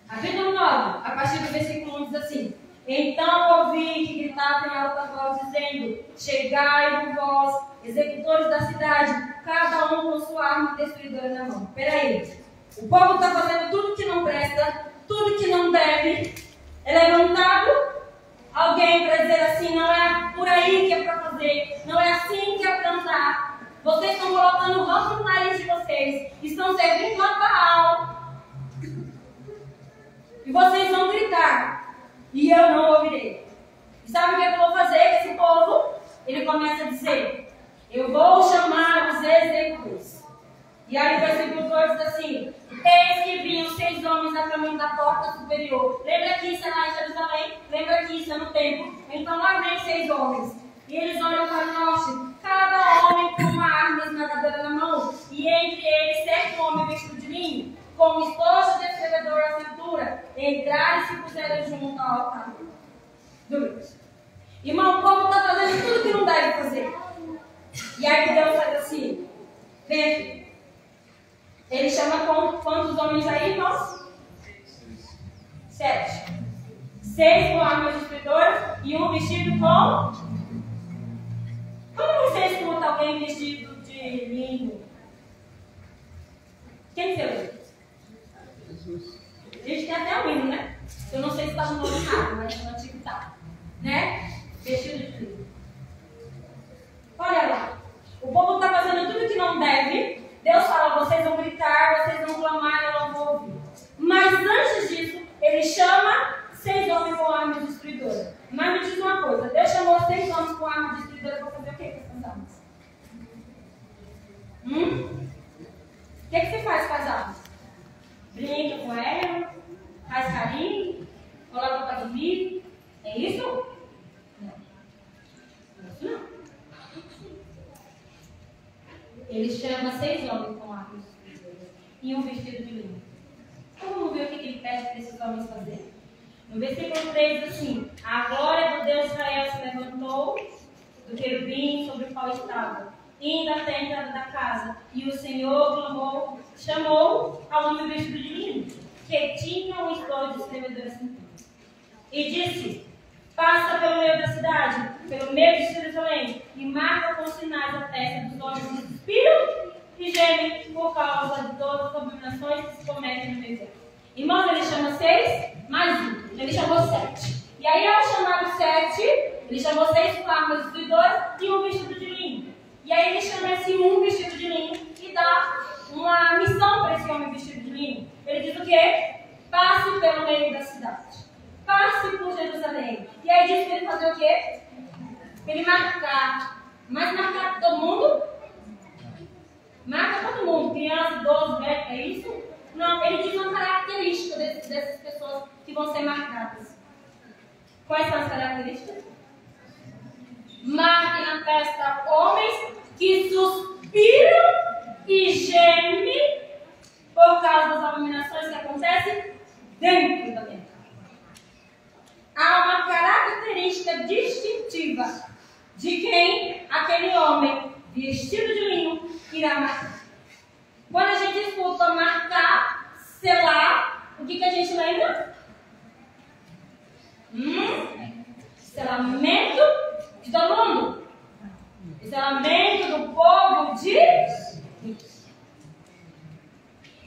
Capítulo 9, a partir do versículo 1 diz assim: então ouvi que gritava em alta voz, dizendo: chegai vós, executores da cidade, cada um com sua arma destruidora na mão. Peraí, o povo está fazendo tudo que não presta, tudo que não deve. É levantado alguém para dizer assim: não é por aí que é para fazer, não é assim que é para andar. Vocês estão colocando ranço no nariz de vocês, estão servindo a Baal. E vocês vão gritar, e eu não ouvirei. E sabe o que eu vou fazer com esse povo? Ele começa a dizer: eu vou chamar os executores. E aí o versículo 2 diz assim: eis que vinham 6 homens a caminho da porta superior. Lembra que isso é lá em Jerusalém? Lembra que isso é no templo? Então lá vem 6 homens. E eles olham para o norte, cada homem com uma arma esmagadora na mão, e entre eles certo homem vestido de linho, com um estojo de escrevedor à cintura, entraram e se puseram junto ao altar. Irmão, o povo está fazendo tudo que não deve fazer. E aí Deus faz assim: veja, ele chama quantos homens aí, irmãos? 7. 6 com armas destruidoras e um vestido com... Como você escuta alguém vestido de linho? Quem fez? Jesus. A gente tem até o hino, né? Eu não sei se está no novo carro, mas no antigo tá. Né? Vestido de linho. Olha lá. O povo está fazendo tudo que não deve. Deus fala: vocês vão gritar, vocês vão clamar, eu não vou ouvir. Mas antes disso, ele chama 6 homens com arma destruidora. Mas me diz uma coisa: Deus chamou 6 homens com arma destruidora para fazer o que com essas armas? O que você faz com as armas? Brinca com ela? Faz carinho? Coloca para dormir? É isso? Não. Isso não. Ele chama 6 homens com armas destruidoras e um vestido de linho. Então vamos ver o que ele pede para esses homens fazerem. No versículo 3 diz assim: a glória do Deus de Israel se levantou do querubim sobre o qual estava, indo até a entrada da casa, e o Senhor chamou ao homem vestido de linho, que tinha um estojo de escrevedor à cintura, e disse: passa pelo meio da cidade, pelo meio de Jerusalém, e marca com sinais a testa dos homens que suspiram e gemem por causa de todas as abominações que se cometem no deserto. Irmãos, ele chama 6 mais 1. Ele chamou 7. E aí, ao chamar os 7, ele chamou 6 com armas destruidoras e um vestido de linho. E aí, ele chama esse um vestido de linho e dá uma missão para esse homem vestido de linho. Ele diz o quê? Passe pelo meio da cidade. Passe por Jerusalém. E aí, diz para ele fazer o quê? Ele marcar. Mas marcar todo mundo? Marca todo mundo, criança, idoso, velho, é isso? Não, ele diz uma característica dessas pessoas que vão ser marcadas. Quais são as características? Marquem na testa homens que suspiram e gemem por causa das abominações que acontecem dentro da minha casa. Há uma característica distintiva de quem aquele homem vestido de linho irá marcar. Quando a gente escuta marcar, selar, o que a gente lembra? Selamento de todo mundo. Selamento do povo de Deus.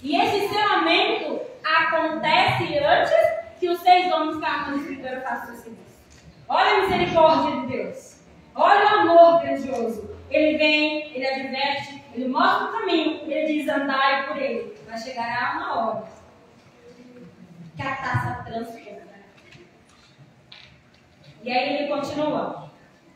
E esse selamento acontece antes que os 6 homens que amam no primeiro façam o serviço. Olha a misericórdia de Deus. Olha o amor grandioso. Ele vem, ele adverte, ele mostra o caminho, ele diz andai por ele. Mas chegará uma hora que a taça transforma. E aí ele continua.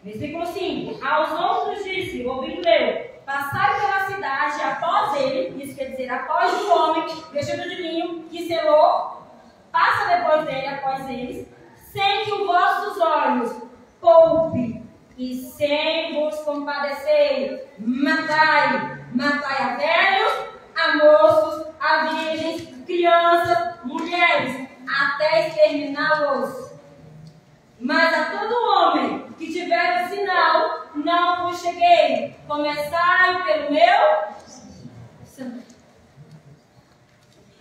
Versículo 5. Aos outros disse, o ouvido leu, passai pela cidade após ele, isso quer dizer, após o homem vestido de linho que selou, passa depois dele, após eles, sem que os vossos olhos poupe e sem vos compadecer, matai a velhos, a moços, a virgens, crianças, mulheres, até exterminá-los. Mas a todo homem que tiver o sinal, não vos cheguei. Começai pelo meu sangue.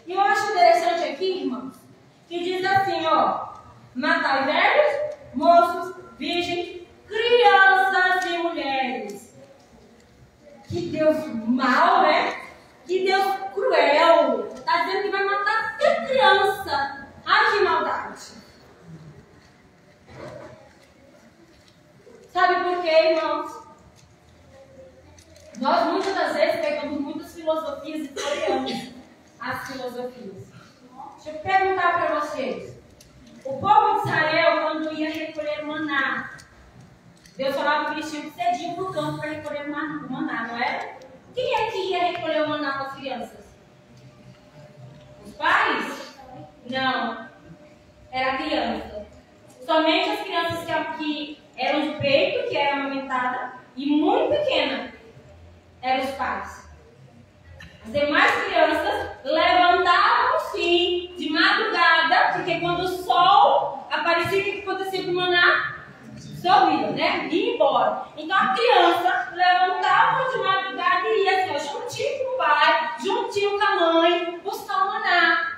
E eu acho interessante aqui, irmãos, que diz assim, ó, matai velhos, moços, virgens, crianças e mulheres. Que Deus mau, né? Que Deus cruel. Está dizendo que vai matar até criança. Ai, que maldade. Sabe por quê, irmãos? Nós muitas das vezes pegamos muitas filosofias e floreamos as filosofias. Deixa eu perguntar para vocês. O povo de Israel, quando ia recolher o maná, Deus falava que eles tinham que cedinho no campo para recolher o maná, não era? Quem é que ia recolher o maná com as crianças? Os pais? Não. Era a criança. Somente as crianças que eram de peito, que era amamentada, e muito pequena, eram os pais. As demais crianças levantavam-se de madrugada, porque quando o sol aparecia, o que acontecia com o maná? Sorria, né? Ia embora. Então a criança levantava de madrugada e ia assim, juntinho com o pai, juntinho com a mãe, buscar o maná.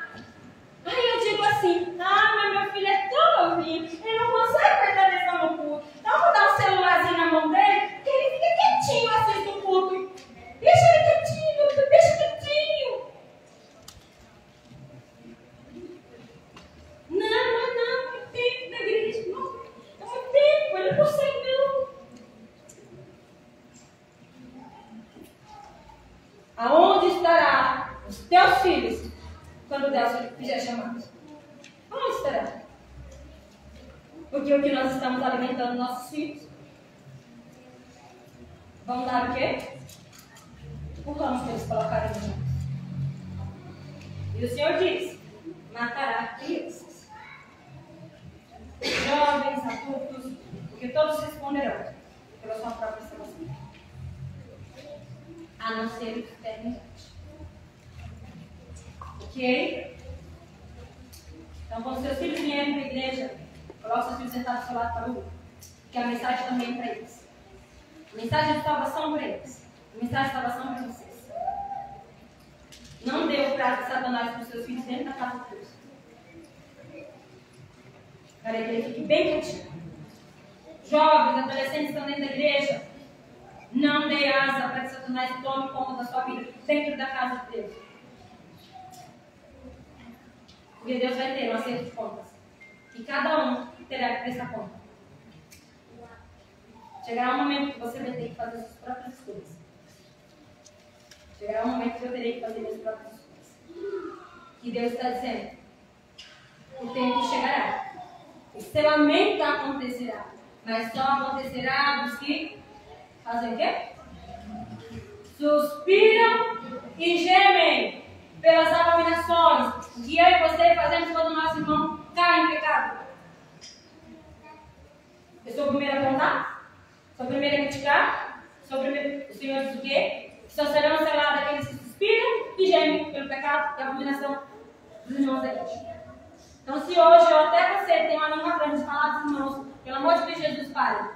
Aí eu digo assim, mas meu filho é tão novinho, ele não consegue prestar atenção no culto. Então eu vou dar um celularzinho na mão dele, que ele fica quietinho, assiste o culto. Deixa ele quietinho, deixa quietinho. Não, muito tempo na igreja, não. É muito tempo, ele não consegue não. Aonde estará os teus filhos quando Deus fizer chamado? Aonde estará? Porque o que nós estamos alimentando nossos filhos vão dar o quê? O ramo que eles colocaram em nós. E o Senhor diz: matará crianças, jovens, adultos, porque todos responderão pela sua própria salvação, a não ser o eternidade. Ok? Então, quando seus filhos vierem para a igreja, coloque seus filhos sentados do seu lado para o outro, porque a mensagem também é para eles. A mensagem de salvação para eles. A mensagem de salvação para vocês. Não dê o prazo de Satanás para os seus filhos dentro da casa de Deus. Para que ele fique bem quietinho. Jovens, adolescentes que estão dentro da igreja, não dê asa para que Satanás tome conta da sua vida dentro da casa de Deus. Porque Deus vai ter um acerto de contas. E cada um terá que prestar conta. Chegará um momento que você vai ter que fazer suas próprias escolhas. Chegará um momento que eu terei que fazer minhas próprias escolhas. E Deus está dizendo: o tempo chegará. O selamento acontecerá. Mas só acontecerá dos que fazem o quê? suspiram e gemem pelas abominações que eu e você fazemos quando o nosso irmão cai em pecado. Eu sou o primeiro a apontar? Sou o primeiro a criticar? Sou o primeiro... O Senhor diz o quê? Só serão selados aqueles que suspiram e gemem pelo pecado e a abominação dos irmãos aqui. Então, se hoje ou até você tem uma língua grande de falar dos irmãos, pelo amor de Deus, Jesus, pare.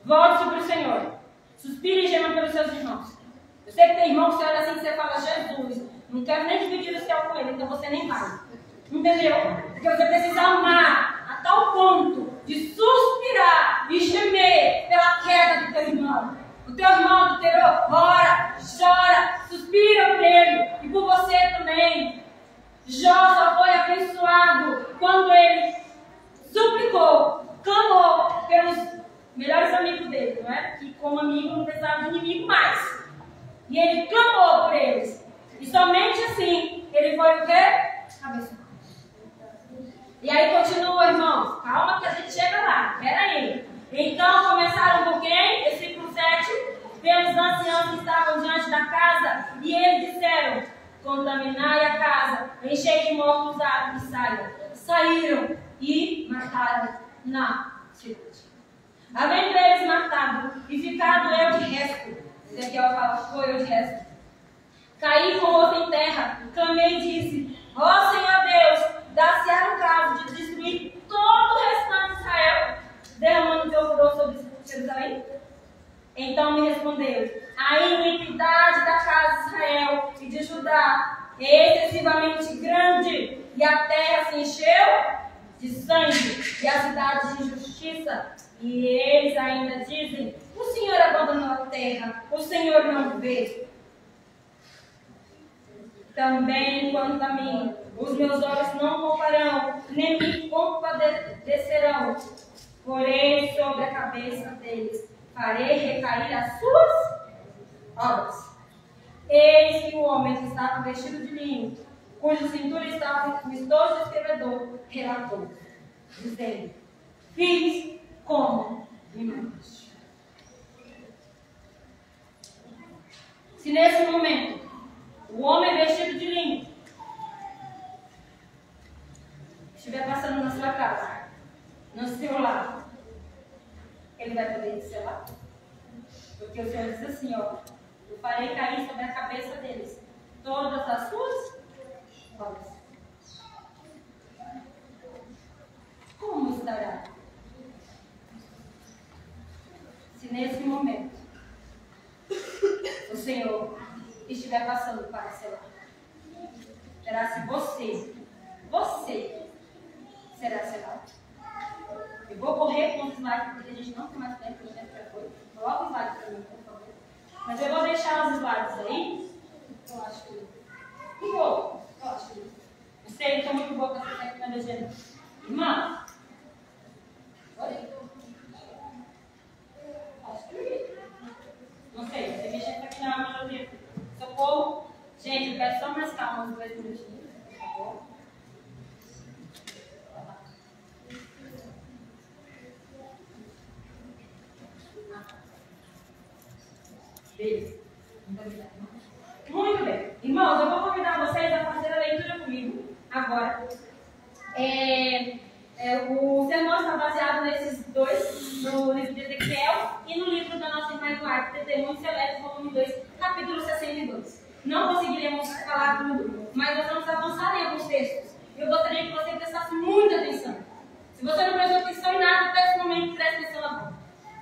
Volte-se para o Senhor. Suspire e gema pelos seus irmãos. Eu sei que tem irmão que você olha assim e você fala, Jesus, não quero nem dividir o céu com ele, então você nem vai. Entendeu? Porque você precisa amar a tal ponto de suspirar e gemer pela queda do teu irmão. O teu irmão adulterou, ora, chora, suspira por ele e por você também. Jó só foi abençoado quando ele suplicou, clamou pelos melhores amigos dele, não é? Que como amigo não precisava de inimigo mais. E ele clamou por eles. E somente assim ele foi o quê? Abençoado. E aí continua, irmãos. Calma que a gente chega lá. Espera aí. Então começaram por quem? Versículo 7. Pelos anciãos que estavam diante da casa. E eles disseram: contaminai a casa, enchei de mortos e saiam. Saíram e mataram na cidade. Havendo eles matado e ficado eu de resto. Ezequiel fala, foi eu de resto. Caí com o rosto em terra, clamei e disse: ó Senhor Deus, dá-se-á o caso de destruir todo o restante de Israel, derramando teu furor sobre Jerusalém? Então me respondeu: a iniquidade da casa de Israel e de Judá é excessivamente grande, e a terra se encheu de sangue, e a cidade de injustiça. E eles ainda dizem: o Senhor abandonou a terra, o Senhor não vê. Também quanto a mim, os meus olhos não pouparão, nem me compadecerão. Porém, sobre a cabeça deles farei recair as suas obras. Eis que o homem que estava vestido de linho, cuja cintura estava no estojo do escrevedor, relatou, dizendo: fiz como me mandaste. Se nesse momento o homem vestido de linho estiver passando na sua casa, no seu lado, ele vai poder dizer lá? Porque o Senhor diz assim, ó: eu farei cair sobre a cabeça deles todas as suas obras. Como estará? Se nesse momento o Senhor estiver passando para seu lado, será se você será selado. Eu vou correr com os slides porque a gente não tem mais tempo, o tempo já foi. Coloca os slides para mim, por favor. Mas eu vou deixar os slides aí. Eu acho que um pouco. Eu acho que não sei, eu estou muito boa com essa tecnologia. Irmã, oi? Acho que não sei, você mexendo aqui na melodia. Socorro. Gente, eu peço só mais calma uns 2 minutinhos, por favor. Beleza. Muito bem. Irmãos, eu vou convidar vocês a fazer a leitura comigo agora. O sermão está baseado nesses dois, no livro de Ezequiel e no livro da nossa irmã Eduardo, Testemunho Seleto, volume 2, capítulo 62. Não conseguiremos falar tudo, mas nós vamos avançar em alguns textos. Eu gostaria que você prestasse muita atenção. Se você não prestou atenção em nada, nesse momento, preste atenção na boca.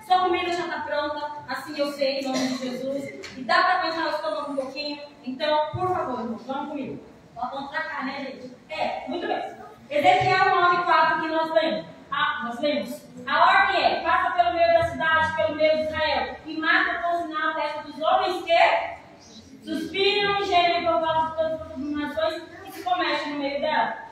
Sua comida já está pronta, assim eu sei, em nome de Jesus. E dá para aguentar o estômago um pouquinho. Então, por favor, irmãos, vamos comigo. Vamos pra cá, né, gente? Muito bem. Ezequiel 9:4 que nós lemos. A ordem é: passa pelo meio da cidade, pelo meio de Israel, e mata com sinal a testa dos homens que suspiram e gemem por causa de todas as abominações que se cometem no meio dela.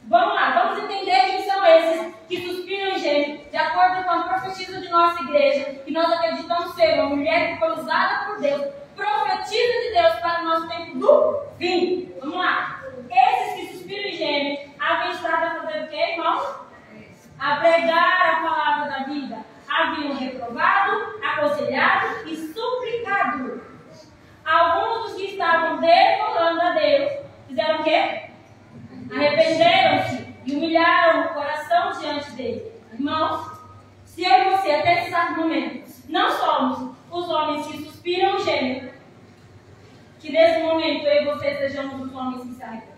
Vamos lá, vamos entender quem são esses que suspiram e gemem, de acordo com a profetisa de nossa igreja, que nós acreditamos ser uma mulher que foi usada por Deus, profetisa de Deus para o nosso tempo do fim. Vamos lá. Esses que suspiram e gemem, haviam estado a fazer o quê, irmãos? A pregar a palavra da vida. Haviam reprovado, aconselhado e suplicado Irmãos, se eu e você, até esse exato momento, não somos os homens que suspiram e gemem, que nesse momento eu e você sejamos os homens que se arrependem.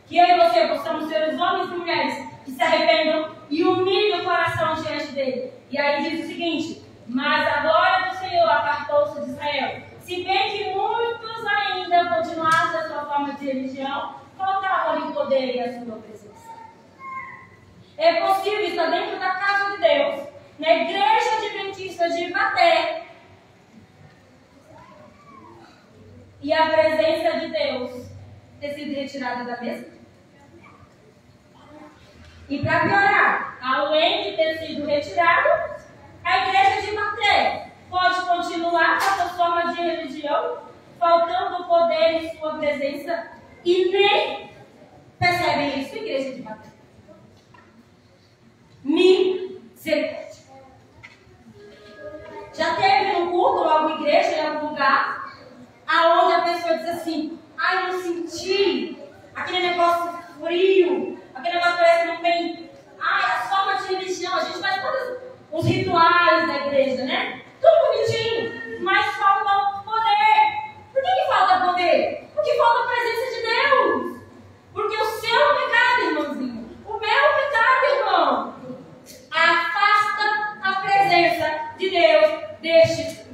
Que eu e você possamos ser os homens e mulheres que se arrependam e humilhem o coração diante dele. E aí diz o seguinte: mas a glória do Senhor apartou-se de Israel. Se bem que muitos ainda continuassem a sua forma de religião, faltava-lhe o poder e a sua presença. É possível estar dentro da casa de Deus, na igreja adventista de Ibaté, e a presença de Deus ter sido retirada da mesa? E para piorar, além de ter sido retirado, a igreja de Ibaté pode continuar com a sua forma de religião, faltando o poder em sua presença, e nem percebem isso, igreja de Ibaté. Misericórdia. Já teve um culto ou alguma igreja em algum lugar aonde a pessoa diz assim: ai, eu senti aquele negócio frio, aquele negócio parece que não tem. Ai, a forma de religião, a gente faz todos os rituais da igreja, né? Tudo bonitinho, mas falta poder. Por que falta poder? Porque falta a presença de Deus. Porque o seu pecado, irmãozinho, o meu pecado, irmão, afasta a presença de Deus deste.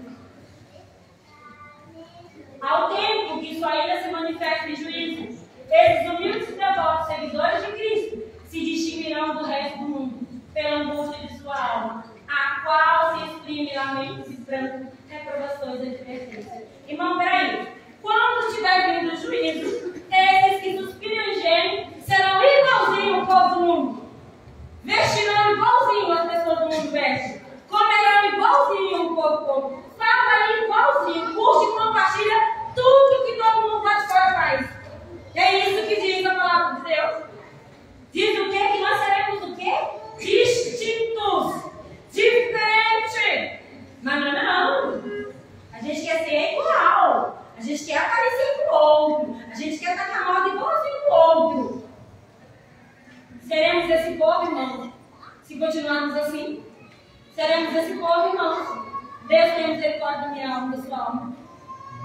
Ao tempo que isso ainda se manifesta em juízo, esses humildes e devotos seguidores de Cristo se distinguirão do resto do mundo pela angústia de sua alma, a qual se exprime lamentos e prantos, reprovações e advertências. Irmão, peraí. Quando estiver vindo o juízo, esses que suspiram e gemem serão igualzinho o povo do mundo. Vestirão igualzinho as pessoas do mundo vestem. Comerão igualzinho o povo. Falarão igualzinho. Curte e compartilha tudo que todo mundo lá de fora faz. É isso que diz a palavra de Deus. Diz o quê? Que nós seremos o quê? Distintos. Diferente. Mas não. A gente quer ser igual. A gente quer aparecer com o outro. A gente quer estar na moda igualzinho com o outro. Seremos esse povo, irmãos? Se continuarmos assim? Seremos esse povo, irmãos? Deus tem misericórdia da minha alma, da sua alma.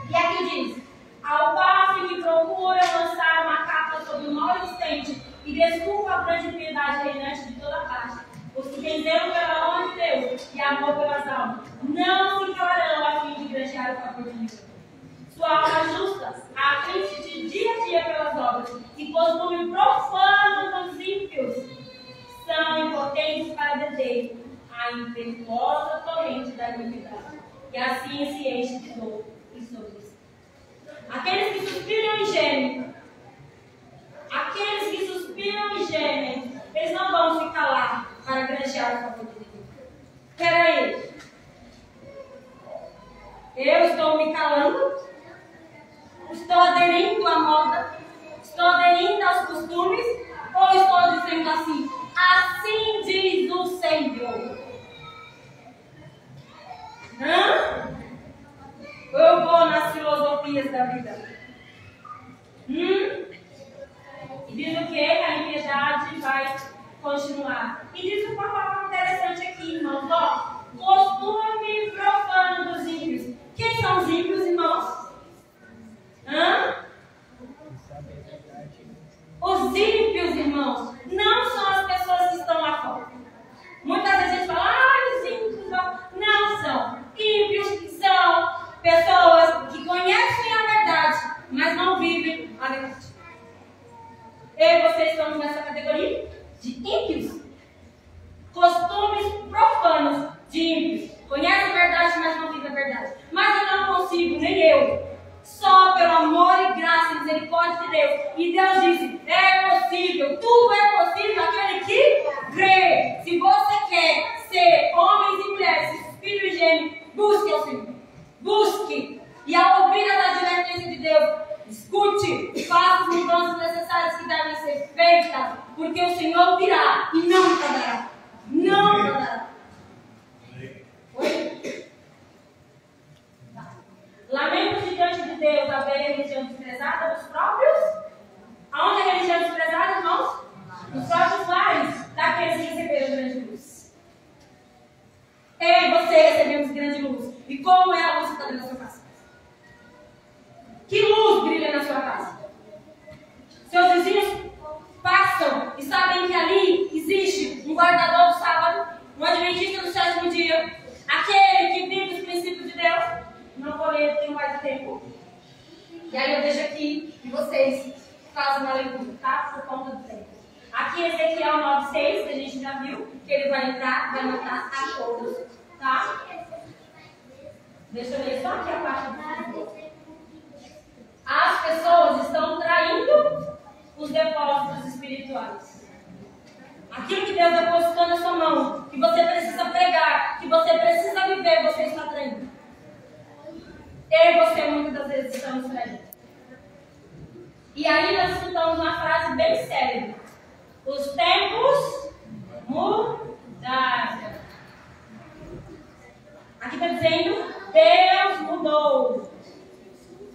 E aqui diz: ao passo que procura lançar uma capa sobre o mal existente e desculpa a grande piedade reinante de toda parte, os que têm zelo pela honra de Deus e amor pelas almas, não se calarão a fim de granjear o favor de Deus. Sua alma justa aflige de dia a dia pelas obras, e costume profano dos ímpios, são impotentes para deter a impetuosa torrente da iniquidade, e assim se enche de dor e sofrimento. Aqueles que suspiram e gemem, eles não vão se calar para granjear o favor de Deus. Peraí, eu estou me calando? Estou aderindo à moda? Estou aderindo aos costumes? Ou estou dizendo assim: assim diz o Senhor? Eu vou nas filosofias da vida. E diz o que? A impiedade vai continuar. E diz uma palavra interessante aqui, irmãos. Ó, costume profano dos ímpios. Quem são os ímpios, irmãos? Os ímpios, irmãos, não são as pessoas que estão lá fora. Muitas vezes a gente fala: os ímpios não são. Ímpios são pessoas que conhecem a verdade, mas não vivem a verdade. Eu e você estamos nessa categoria de ímpios. Costumes profanos de ímpios. Conhece a verdade, mas não vive a verdade. Mas eu não consigo, nem eu. Só pelo amor e graça e misericórdia de Deus. E Deus disse: é possível, tudo é possível aquele que crê. Se você quer ser homens e mulheres, se suspiro e geme, busque ao Senhor. Busque. E ao ouvir a advertência de Deus, escute, faça as mudanças necessárias que devem ser feitas, porque o Senhor virá e não tardará. Não tardará. Oi? Lamento diante de Deus haver religião desprezada dos próprios. Aonde é a religião desprezada, irmãos? Dos próprios lares, daqueles que como é a luz que está dentro da sua casa? Que luz brilha na sua casa? Seus vizinhos passam e sabem que ali existe um guardador do sábado, um adventista do sétimo dia, aquele que vive os princípios de Deus. Não vou ler, tem mais tempo. E aí eu deixo aqui e vocês fazem uma leitura, tá? Por conta do tempo. Aqui Ezequiel 9:6, que a gente já viu, que ele vai entrar, vai matar a todos, tá? Deixa eu ler só aqui a parte do... As pessoas estão traindo os depósitos espirituais. Aquilo que Deus depositou na sua mão, que você precisa pregar, que você precisa viver, você está traindo. Eu e você muitas das vezes estamos traindo. E aí nós escutamos uma frase bem séria. Os tempos mudaram. Aqui está dizendo, Deus mudou.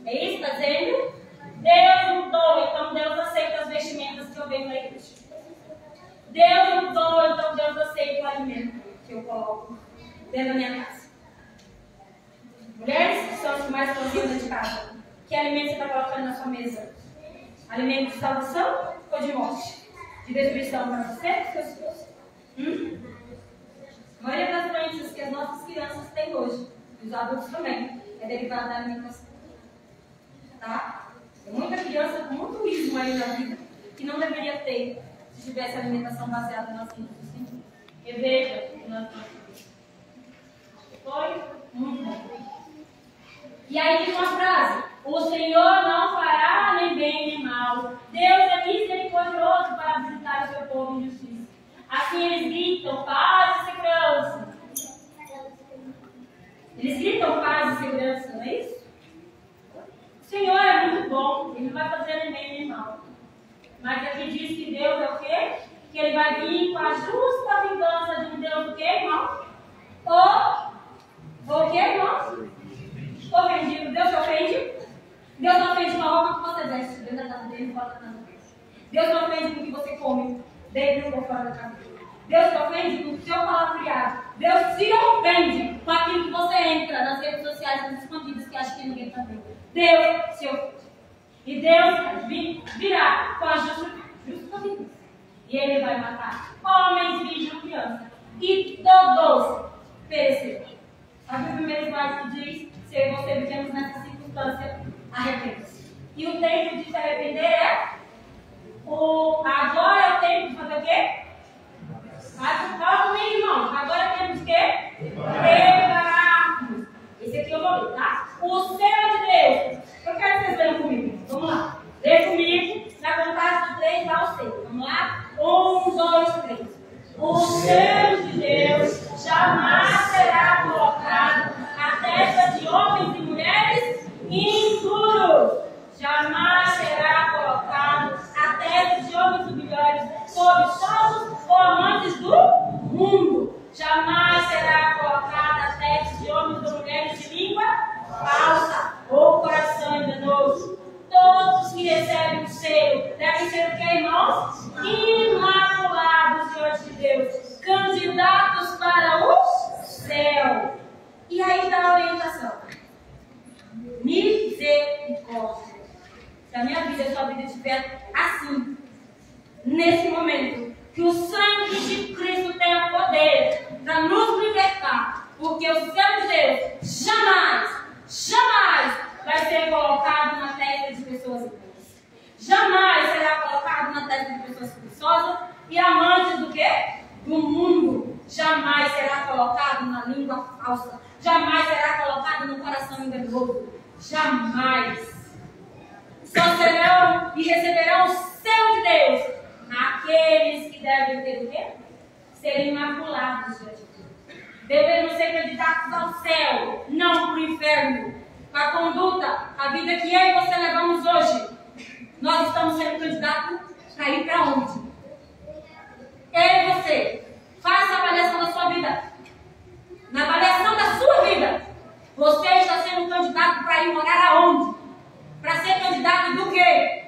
É isso que está dizendo? Deus mudou, então Deus aceita as vestimentas que eu venho na igreja. Deus mudou, então Deus aceita o alimento que eu coloco dentro da minha casa. Mulheres que são as que mais cozinham dentro de casa, que alimento você está colocando na sua mesa? Alimento de salvação ou de morte? De destruição para você e para seus filhos? A maioria das doenças que as nossas crianças têm hoje, e os adultos também, é derivada da alimentação. Tá? Tem muita criança com muito ismo aí na vida que não deveria ter se tivesse alimentação baseada nas ciências do Senhor. E veja o nosso foi muito bom. E aí diz uma frase: o Senhor não fará nem bem nem mal. Deus é misericordioso para visitar o seu povo em justiça. Assim eles gritam paz e segurança. Eles gritam paz e segurança, não é isso? O Senhor é muito bom, Ele não vai fazer nem bem nem mal. Mas aqui diz que Deus é o quê? Que Ele vai vir com a justa vingança de um Deus o quê, irmão? O quê, irmão? Ofendido. Deus te ofende? Deus não ofende com a roupa que você veste dentro da casa dele, fora da casa dele. Deus não ofende com o que você come dentro ou fora da casa dele. Deus te ofende com o seu palavreado. Deus se ofende com aquilo que você entra nas redes sociais, nas escondidas, que acha que ninguém está vendo. Deus se ofende. E Deus virá com a justa vingança. E Ele vai matar homens, filhos e crianças. E todos perecerão. Sabe o primeiro slide que diz: se eu e você vivemos nessa circunstância, arrependa-se. E o tempo de se arrepender é agora é o tempo de fazer o quê? Fala comigo, irmão. Agora é tempo de quê? Prepararmos. Esse aqui eu vou ler, tá? O céu de Deus. Eu quero que vocês leiam comigo. Vamos lá. Lê comigo. Na contagem de 3 dá o 6. Vamos lá? 1, 2, 3. O céu de Deus jamais será colocado na testa de homens e mulheres impuros. Jamais será colocado na testa de homens e mulheres cobiçosos ou amantes do mundo. Jamais será colocado na testa de homens ou mulheres de língua falsa ou coração enganoso. Todos que recebem o selo devem ser o que, irmãos? Imaculados diante de Deus, candidatos para o céu. E aí dá a orientação: misericórdia. Se a minha vida e a sua vida estiver assim, nesse momento, que o sangue de Cristo tenha poder para nos libertar, porque o céu de Deus jamais vai ser colocado na testa de pessoas boas. Jamais será colocado na testa de pessoas preguiçosas e amantes do quê? Do mundo. Jamais será colocado na língua falsa. Jamais será colocado no coração enganoso. Jamais. Só serão e receberão o céu de Deus aqueles que devem ter o quê? Ser imaculados diante de Deus. Devemos ser candidatos ao céu, não para o inferno. Com a conduta, a vida que eu e você levamos hoje, nós estamos sendo candidatos para ir para onde? Eu e você, faça a avaliação da sua vida. Na avaliação da sua vida, você está sendo candidato para ir morar aonde? Para ser candidato do quê?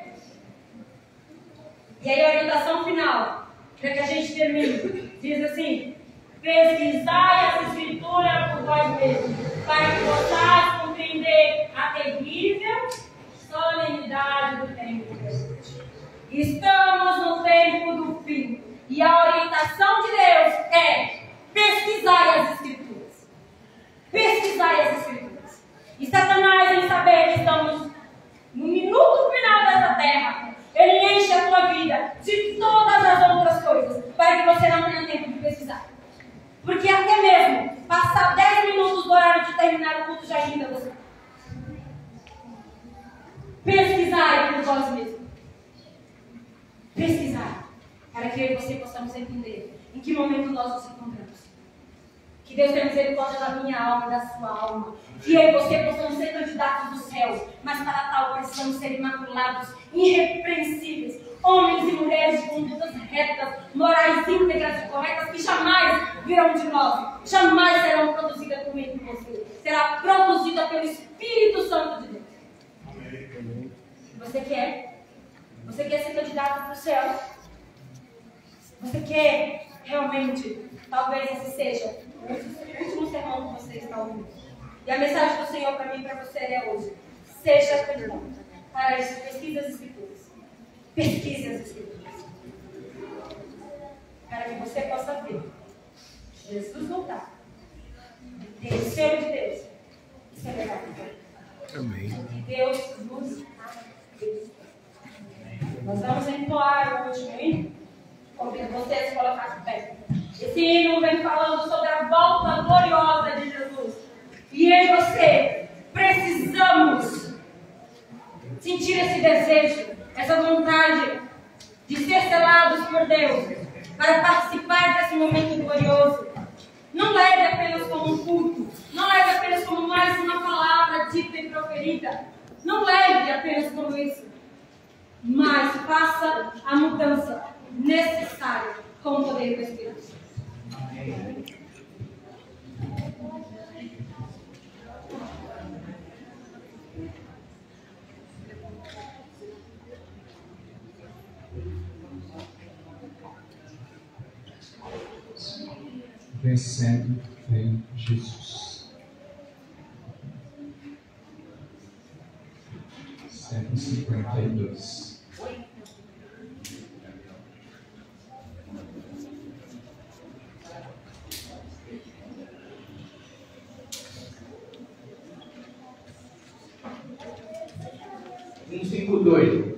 E aí a orientação final, para que a gente termine, diz assim: pesquisai as escrituras por vós mesmos. para que possais compreender a terrível solenidade do tempo. Estamos no tempo do fim e a orientação de Deus é pesquisar as Escrituras. Pesquisar as Escrituras. E Satanás, em saber que estamos no minuto final dessa terra, ele enche a tua vida de todas as outras coisas para que você não tenha tempo de pesquisar. Porque até mesmo passar 10 minutos do horário de terminar o culto já irrita você. Pesquisar por vós mesmos. Pesquisar. Para que eu e você possamos entender em que momento nós nos encontramos. Que Deus tenha misericórdia da minha alma e da sua alma. Que eu e você possamos ser candidatos do céu. Mas para tal precisamos ser imaculados, irrepreensíveis. Homens e mulheres de condutas retas, morais íntegras e corretas, que jamais virão de nós, jamais serão produzidas por mim e por você. Será produzida pelo Espírito Santo de Deus. Amém. Você quer? Você quer ser candidato para o céu? Você quer realmente? Talvez esse seja o último sermão que você está ouvindo. E a mensagem do Senhor para mim e para você é hoje. Seja candidato. Para isso, pesquise as Escrituras. Pesquise as Escrituras. Para que você possa ver Jesus voltar. Ter o selo de Deus. E celebrar com Deus. Amém. Que Deus nos abençoe. Nós vamos entoar o último hino. Convido vocês a colocar de pé. Esse hino vem falando sobre a volta gloriosa de Jesus. E eu e você precisamos sentir esse desejo, essa vontade de ser selados por Deus para participar desse momento glorioso. Não leve apenas como um culto, não leve apenas como mais uma palavra dita e proferida, não leve apenas como isso, mas faça a mudança necessária com o poder do Espírito Santo. Amém. Vencendo em Jesus. 152. Dois.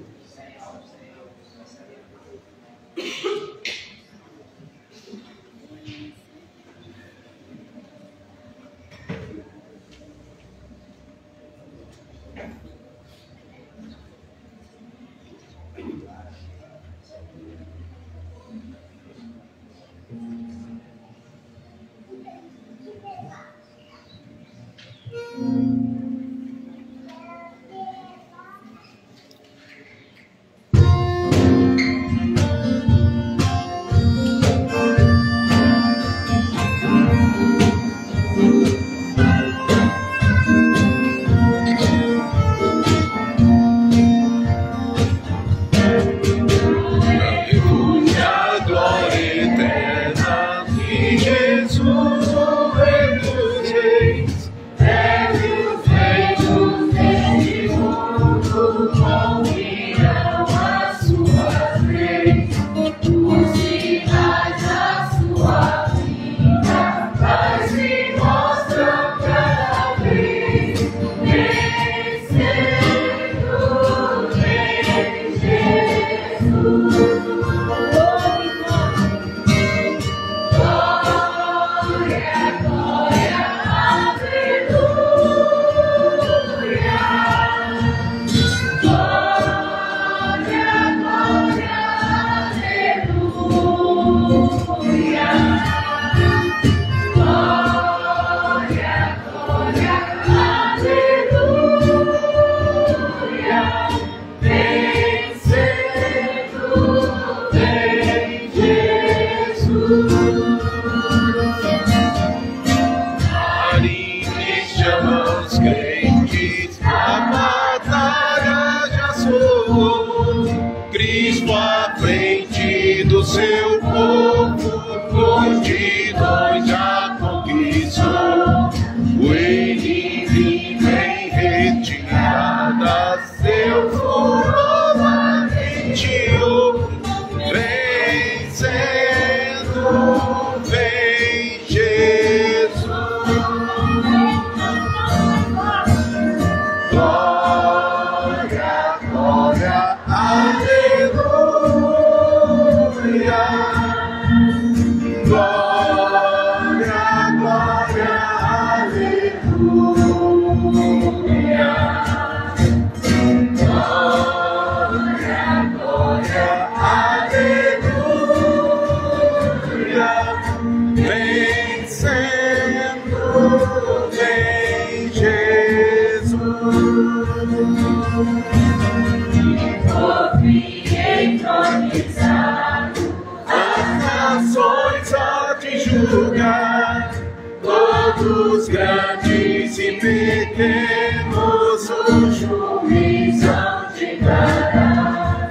vem julgar todos grandes e pequenos, o juiz há de dar.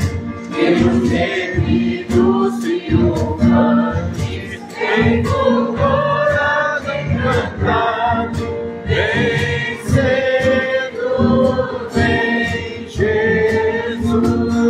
Pelos gemidos triunfantes, em fulgor encantado, vencendo vem Jesus.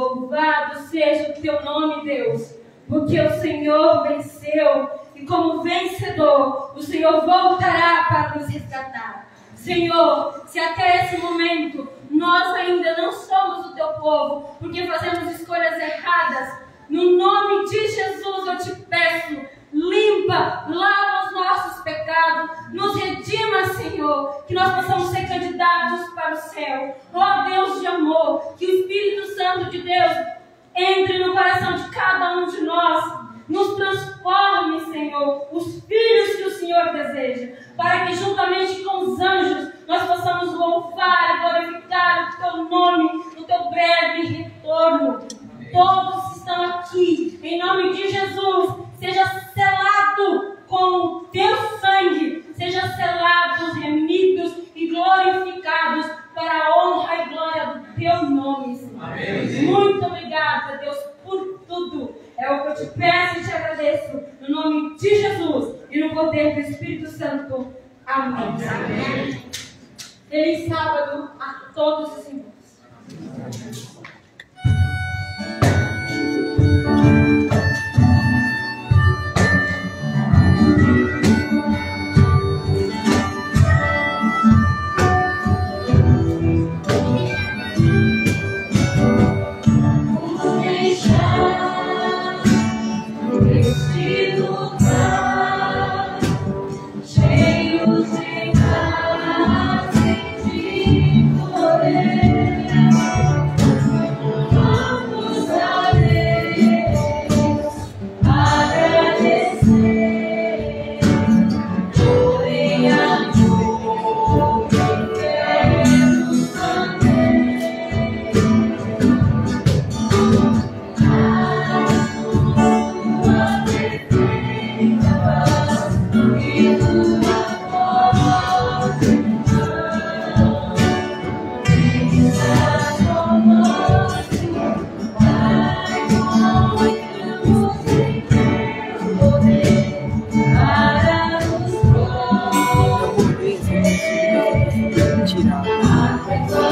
Louvado seja o teu nome, Deus, porque o Senhor venceu e como vencedor, o Senhor voltará para nos resgatar. Senhor, se até esse momento nós ainda não somos o teu povo, porque fazemos escolhas erradas, no nome de Jesus eu te peço, limpa, lava os nossos pecados, nos redima, Senhor, que nós possamos ser candidatos para o céu. Ó Deus de amor, que o Espírito Santo de Deus entre no coração de cada um de nós, nos transforme, Senhor, os filhos que o Senhor deseja, para que juntamente com os anjos nós possamos louvar e glorificar o teu nome no teu breve retorno. Todos que estão aqui, em nome de Jesus, seja selado com o teu sangue, seja selados, remidos e glorificados para a honra e glória do teu nome, Senhor. Amém. Muito obrigada, Deus, por tudo. É o que eu te peço e te agradeço, no nome de Jesus e no poder do Espírito Santo. Amém. Amém. Feliz sábado a todos os irmãos. Tirar.